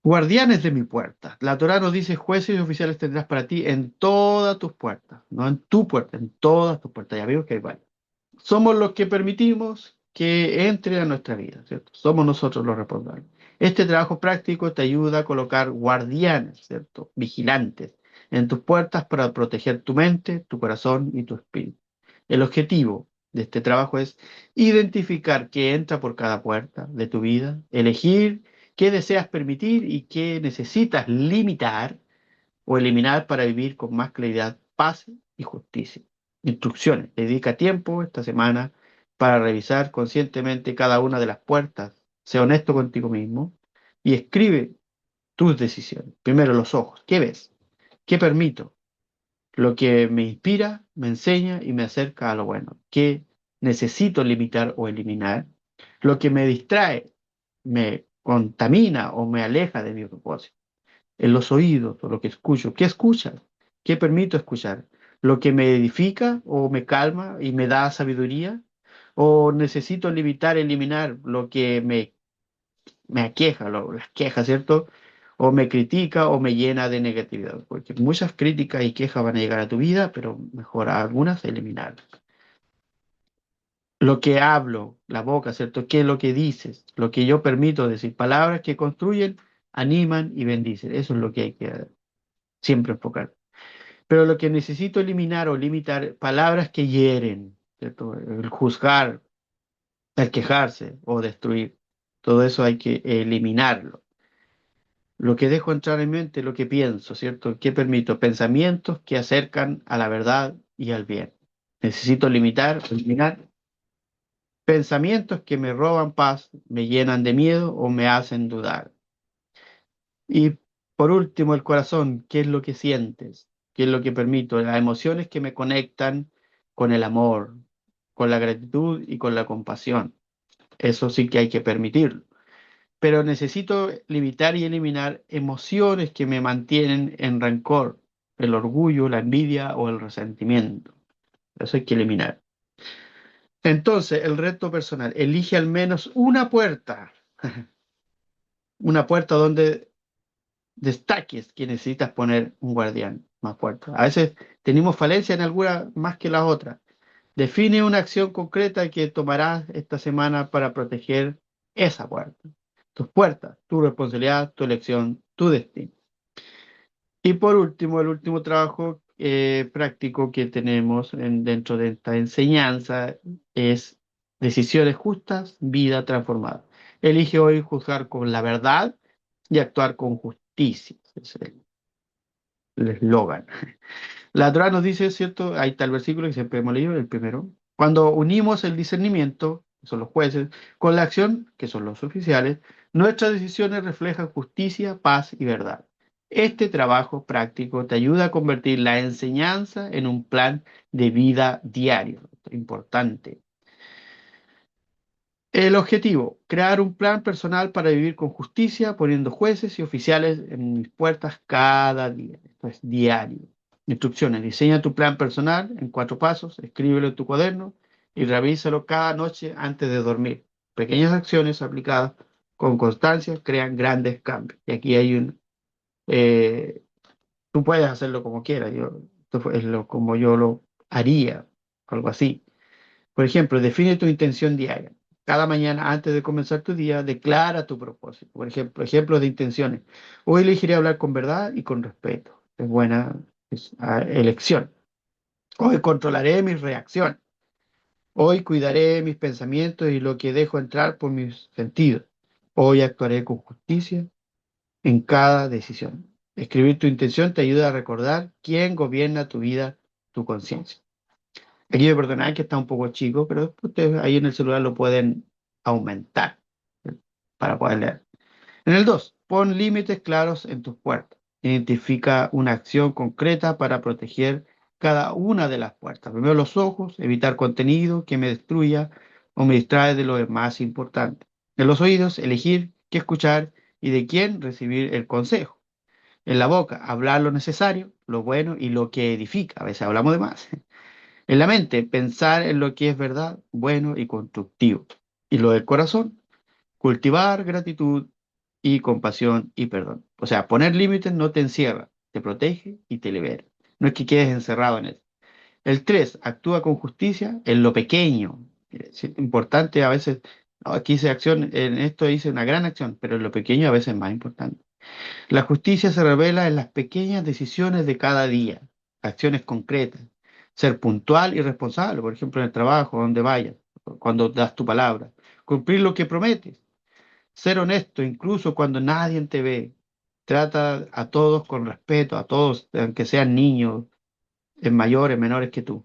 Guardianes de mi puerta. La Torá nos dice, jueces y oficiales tendrás para ti en todas tus puertas, no en tu puerta, en todas tus puertas. Ya veo que hay varias. Somos los que permitimos que entre a nuestra vida, ¿cierto? Somos nosotros los responsables. Este trabajo práctico te ayuda a colocar guardianes, ¿cierto? Vigilantes en tus puertas para proteger tu mente, tu corazón y tu espíritu. El objetivo de este trabajo es identificar qué entra por cada puerta de tu vida, elegir qué deseas permitir y qué necesitas limitar o eliminar para vivir con más claridad, paz y justicia. Instrucciones. Dedica tiempo esta semana para revisar conscientemente cada una de las puertas. Sé honesto contigo mismo y escribe tus decisiones. Primero, los ojos. ¿Qué ves? ¿Qué permito? Lo que me inspira, me enseña y me acerca a lo bueno. ¿Qué necesito limitar o eliminar? Lo que me distrae, me contamina o me aleja de mi propósito. En los oídos o lo que escucho. ¿Qué escuchas? ¿Qué permito escuchar? ¿Lo que me edifica o me calma y me da sabiduría? ¿O necesito limitar, eliminar lo que me aqueja, las quejas, ¿cierto? O me critica o me llena de negatividad. Porque muchas críticas y quejas van a llegar a tu vida, pero mejor algunas eliminarlas. Lo que hablo, la boca, ¿cierto? ¿Qué es lo que dices? Lo que yo permito decir. Palabras que construyen, animan y bendicen. Eso es lo que hay que siempre enfocar. Pero lo que necesito eliminar o limitar, palabras que hieren, ¿cierto? El juzgar, el quejarse o destruir, todo eso hay que eliminarlo. Lo que dejo entrar en mente, lo que pienso, ¿cierto? ¿Qué permito? Pensamientos que acercan a la verdad y al bien. Necesito limitar, eliminar pensamientos que me roban paz, me llenan de miedo o me hacen dudar. Y por último, el corazón, ¿qué es lo que sientes? ¿Qué es lo que permito? Las emociones que me conectan con el amor, con la gratitud y con la compasión. Eso sí que hay que permitirlo. Pero necesito limitar y eliminar emociones que me mantienen en rencor, el orgullo, la envidia o el resentimiento. Eso hay que eliminar. Entonces, el reto personal, elige al menos una puerta, una puerta donde destaques que necesitas poner un guardián más fuerte. A veces tenemos falencia en alguna más que las otras. Define una acción concreta que tomarás esta semana para proteger esa puerta. Tus puertas, tu responsabilidad, tu elección, tu destino. Y por último, el último trabajo práctico que tenemos dentro de esta enseñanza es decisiones justas, vida transformada. Elige hoy juzgar con la verdad y actuar con justicia. Es el eslogan. La Torá nos dice, ¿cierto? Ahí está el versículo que siempre hemos leído, el primero. Cuando unimos el discernimiento, que son los jueces, con la acción, que son los oficiales, nuestras decisiones reflejan justicia, paz y verdad. Este trabajo práctico te ayuda a convertir la enseñanza en un plan de vida diario. Importante. El objetivo, crear un plan personal para vivir con justicia, poniendo jueces y oficiales en mis puertas cada día. Esto es diario. Instrucciones, diseña tu plan personal en 4 pasos, escríbelo en tu cuaderno y revísalo cada noche antes de dormir. Pequeñas acciones aplicadas con constancia crean grandes cambios. Y aquí hay eh, tú puedes hacerlo como quieras. Esto es como yo lo haría, algo así. Por ejemplo, define tu intención diaria. Cada mañana, antes de comenzar tu día, declara tu propósito. Por ejemplo, ejemplos de intenciones. Hoy elegiré hablar con verdad y con respeto. Es buena elección. Hoy controlaré mis reacciones. Hoy cuidaré mis pensamientos y lo que dejo entrar por mis sentidos. Hoy actuaré con justicia en cada decisión. Escribir tu intención te ayuda a recordar quién gobierna tu vida, tu conciencia. Aquí me perdonad que está un poco chico, pero después ustedes ahí en el celular lo pueden aumentar para poder leer. En el 2, pon límites claros en tus puertas. Identifica una acción concreta para proteger cada una de las puertas. Primero los ojos, evitar contenido que me destruya o me distrae de lo más importante. En los oídos, elegir qué escuchar y de quién recibir el consejo. En la boca, hablar lo necesario, lo bueno y lo que edifica. A veces hablamos de más. En la mente, pensar en lo que es verdad, bueno y constructivo. Y lo del corazón, cultivar gratitud y compasión y perdón. O sea, poner límites no te encierra, te protege y te libera. No es que quedes encerrado en eso. El 3, actúa con justicia en lo pequeño. Es importante a veces, no, aquí hice acción, en esto hice una gran acción, pero en lo pequeño a veces es más importante. La justicia se revela en las pequeñas decisiones de cada día, acciones concretas. Ser puntual y responsable, por ejemplo, en el trabajo, donde vayas, cuando das tu palabra. Cumplir lo que prometes. Ser honesto incluso cuando nadie te ve. Trata a todos con respeto, a todos, aunque sean niños, mayores, menores que tú.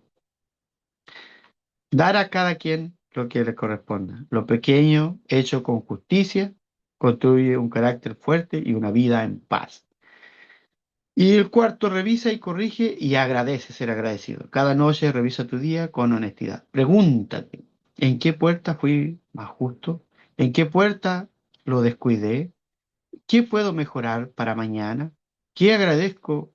Dar a cada quien lo que le corresponda. Lo pequeño, hecho con justicia, construye un carácter fuerte y una vida en paz. Y el cuarto, revisa y corrige y agradece, ser agradecido. Cada noche revisa tu día con honestidad. Pregúntate, ¿en qué puerta fui más justo? ¿En qué puerta lo descuidé? ¿Qué puedo mejorar para mañana? ¿Qué agradezco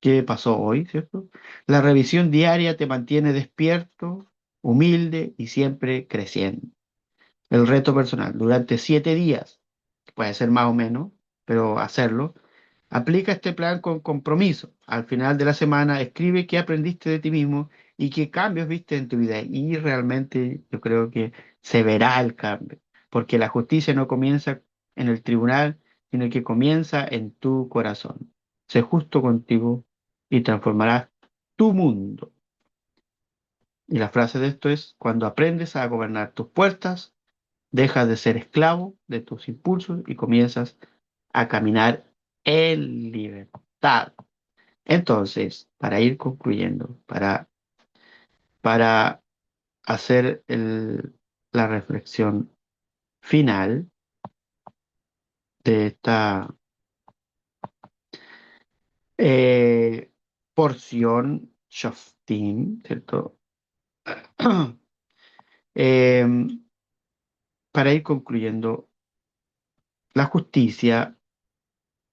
que pasó hoy, ¿cierto? La revisión diaria te mantiene despierto, humilde y siempre creciendo. El reto personal, durante 7 días, puede ser más o menos, pero hacerlo. Aplica este plan con compromiso. Al final de la semana, escribe qué aprendiste de ti mismo y qué cambios viste en tu vida. Y realmente yo creo que se verá el cambio, porque la justicia no comienza en el tribunal, sino que comienza en tu corazón. Sé justo contigo y transformarás tu mundo. Y la frase de esto es, cuando aprendes a gobernar tus puertas, dejas de ser esclavo de tus impulsos y comienzas a caminar en libertad. Entonces, para ir concluyendo, para hacer la reflexión final de esta eh, porción Shoftim, ¿cierto? Eh, para ir concluyendo, la justicia,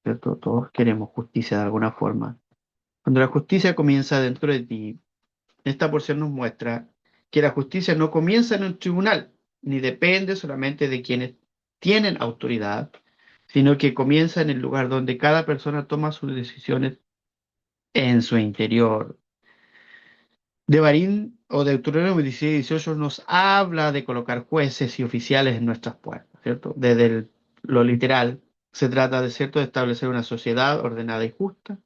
¿cierto? Todos queremos justicia de alguna forma. Cuando la justicia comienza dentro de ti, esta porción nos muestra que la justicia no comienza en un tribunal, ni depende solamente de quienes tienen autoridad, sino que comienza en el lugar donde cada persona toma sus decisiones en su interior. Devarim o Deuteronomio 16 18 nos habla de colocar jueces y oficiales en nuestras puertas, ¿cierto? Lo literal, se trata de, ¿cierto?, de establecer una sociedad ordenada y justa.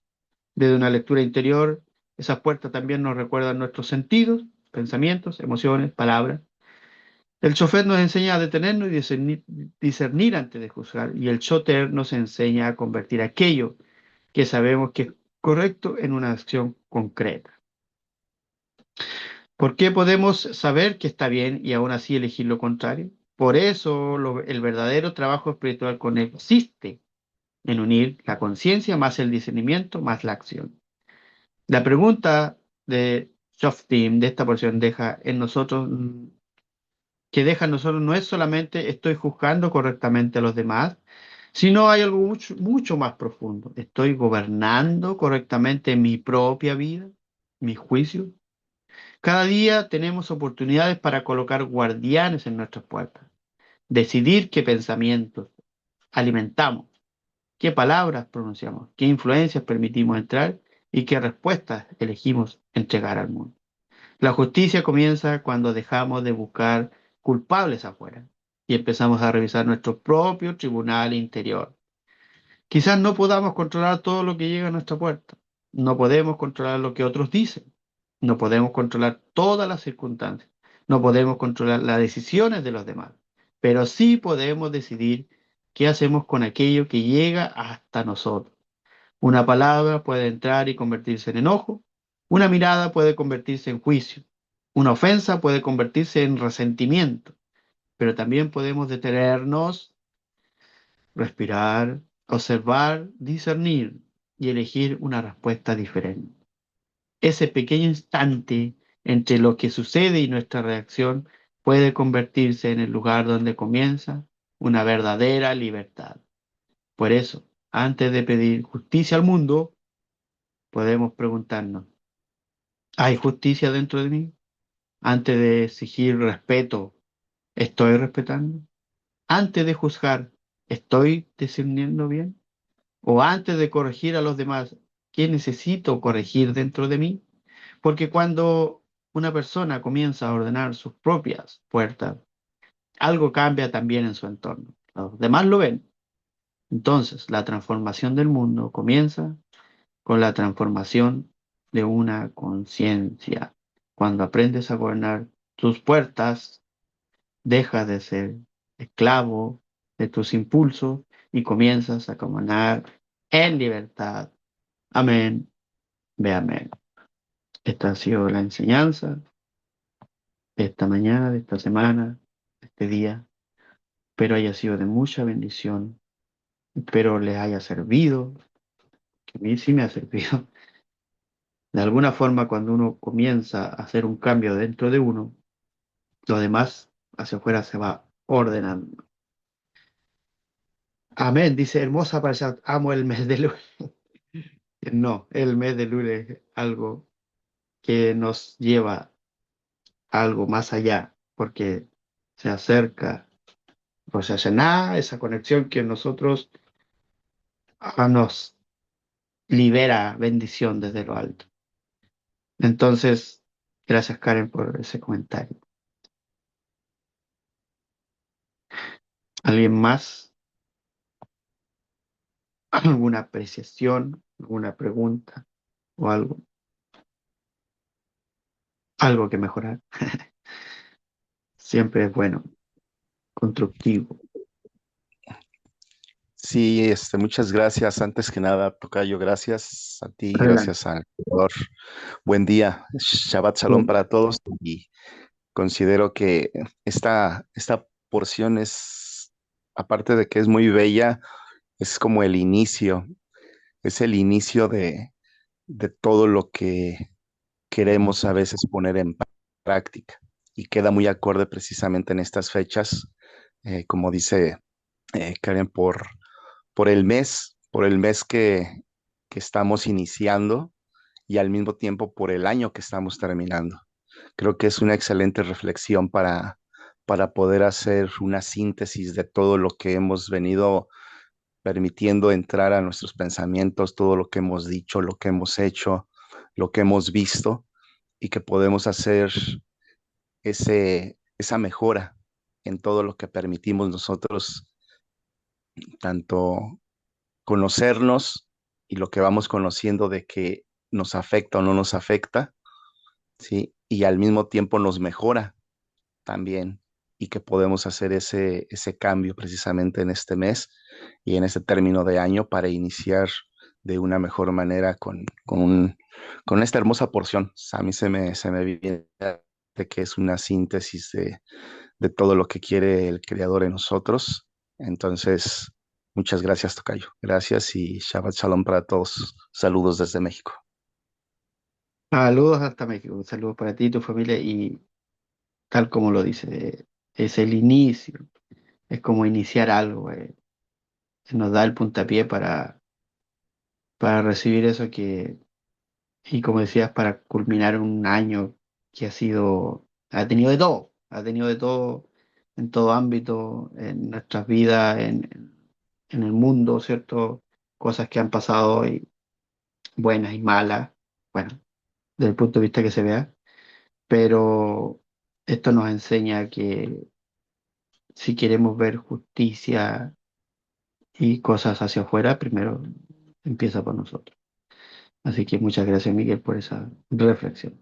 Desde una lectura interior, esas puertas también nos recuerdan nuestros sentidos, pensamientos, emociones, palabras. El chofer nos enseña a detenernos y discernir antes de juzgar, y el choter nos enseña a convertir aquello que sabemos que es correcto en una acción concreta. ¿Por qué podemos saber que está bien y aún así elegir lo contrario? Por eso el verdadero trabajo espiritual consiste en unir la conciencia más el discernimiento más la acción. La pregunta de Shoftim de esta porción deja en nosotros no es solamente estoy juzgando correctamente a los demás, sino hay algo mucho, mucho más profundo. ¿Estoy gobernando correctamente mi propia vida, mi juicio? Cada día tenemos oportunidades para colocar guardianes en nuestras puertas, decidir qué pensamientos alimentamos, qué palabras pronunciamos, qué influencias permitimos entrar y qué respuestas elegimos entregar al mundo. La justicia comienza cuando dejamos de buscar culpables afuera y empezamos a revisar nuestro propio tribunal interior. Quizás no podamos controlar todo lo que llega a nuestra puerta. No podemos controlar lo que otros dicen. No podemos controlar todas las circunstancias. No podemos controlar las decisiones de los demás. Pero sí podemos decidir qué hacemos con aquello que llega hasta nosotros. Una palabra puede entrar y convertirse en enojo. Una mirada puede convertirse en juicio. Una ofensa puede convertirse en resentimiento. Pero también podemos detenernos, respirar, observar, discernir y elegir una respuesta diferente. Ese pequeño instante entre lo que sucede y nuestra reacción puede convertirse en el lugar donde comienza una verdadera libertad. Por eso, antes de pedir justicia al mundo, podemos preguntarnos, ¿hay justicia dentro de mí? Antes de exigir respeto, ¿estoy respetando? Antes de juzgar, ¿estoy discerniendo bien? O antes de corregir a los demás, ¿qué necesito corregir dentro de mí? Porque cuando una persona comienza a ordenar sus propias puertas, algo cambia también en su entorno. Los demás lo ven. Entonces, la transformación del mundo comienza con la transformación de una conciencia. Cuando aprendes a gobernar tus puertas, dejas de ser esclavo de tus impulsos y comienzas a caminar en libertad. Amén. Ve amén. Esta ha sido la enseñanza de esta mañana, de esta semana, de este día. Espero haya sido de mucha bendición. Espero les haya servido, que a mí sí me ha servido. De alguna forma, cuando uno comienza a hacer un cambio dentro de uno, lo demás hacia afuera se va ordenando. Amén. Dice hermosa para amo el mes de lunes. No, el mes de lunes es algo que nos lleva a algo más allá, porque se acerca, o sea, se nada esa conexión que nosotros nos libera bendición desde lo alto. Entonces, gracias Karen por ese comentario. ¿Alguien más? ¿Alguna apreciación? ¿Alguna pregunta? ¿O algo? Algo que mejorar. Siempre es bueno, constructivo. Sí, muchas gracias. Antes que nada, tocayo, gracias a ti, Adelante. gracias al Creador. Buen día, Shabbat Shalom para todos. Y considero que esta porción es, aparte de que es muy bella, es como es el inicio de todo lo que queremos a veces poner en práctica. Y queda muy acorde precisamente en estas fechas, como dice Karen, por el mes que estamos iniciando y al mismo tiempo por el año que estamos terminando. Creo que es una excelente reflexión para poder hacer una síntesis de todo lo que hemos venido permitiendo entrar a nuestros pensamientos, todo lo que hemos dicho, lo que hemos hecho, lo que hemos visto, y que podemos hacer esa mejora en todo lo que permitimos nosotros, tanto conocernos y lo que vamos conociendo de que nos afecta o no nos afecta, ¿sí? Y al mismo tiempo nos mejora también, y que podemos hacer ese cambio precisamente en este mes y en este término de año para iniciar de una mejor manera con esta hermosa porción. A mí se me viene de que es una síntesis de todo lo que quiere el Creador en nosotros. Entonces, muchas gracias, Tocayo. Gracias y Shabbat Shalom para todos. Saludos desde México. Saludos hasta México, un saludo para ti y tu familia y tal como lo dice, es el inicio, es como iniciar algo, nos da el puntapié para recibir eso y como decías, para culminar un año que ha tenido de todo en todo ámbito, en nuestras vidas, en el mundo, ¿cierto? Cosas que han pasado, y buenas y malas, bueno, desde el punto de vista que se vea, pero esto nos enseña que si queremos ver justicia y cosas hacia afuera, primero empieza por nosotros. Así que muchas gracias, Miguel, por esa reflexión.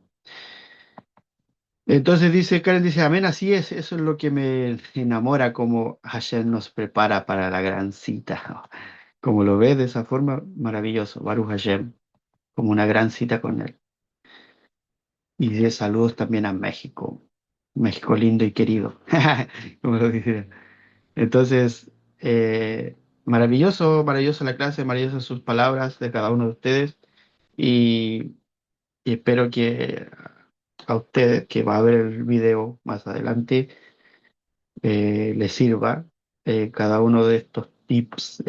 Entonces dice, Karen dice, amén, así es, eso es lo que me enamora, como Hashem nos prepara para la gran cita. Como lo ves de esa forma, maravilloso, Baruch Hashem, como una gran cita con él. Y de saludos también a México, México lindo y querido, como lo dice. Entonces, maravilloso la clase, maravillosas sus palabras de cada uno de ustedes y, y espero que a ustedes que va a ver el video más adelante les sirva cada uno de estos tips,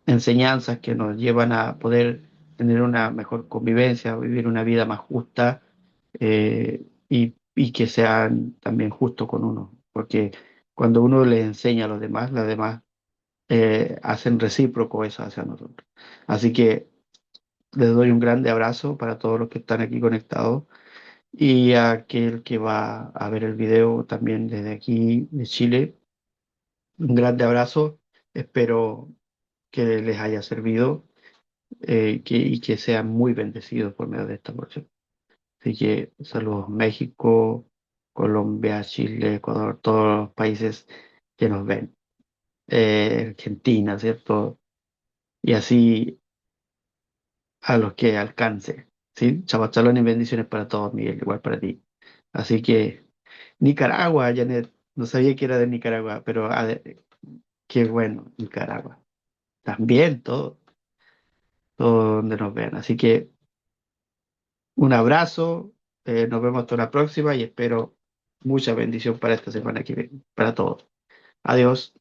enseñanzas que nos llevan a poder tener una mejor convivencia, vivir una vida más justa y que sean también justos con uno, porque cuando uno les enseña a los demás hacen recíproco eso hacia nosotros. Así que les doy un grande abrazo para todos los que están aquí conectados y a aquel que va a ver el video también desde aquí de Chile. Un grande abrazo. Espero que les haya servido y que sean muy bendecidos por medio de esta porción. Así que saludos México, Colombia, Chile, Ecuador, todos los países que nos ven. Argentina, ¿cierto? Y así a los que alcance. ¿Sí? Shabbat shalom y bendiciones para todos, Miguel, igual para ti. Así que Nicaragua, Janet, no sabía que era de Nicaragua, pero qué bueno, Nicaragua. También todo donde nos vean. Así que un abrazo, nos vemos hasta la próxima y espero mucha bendición para esta semana que viene, para todos. Adiós.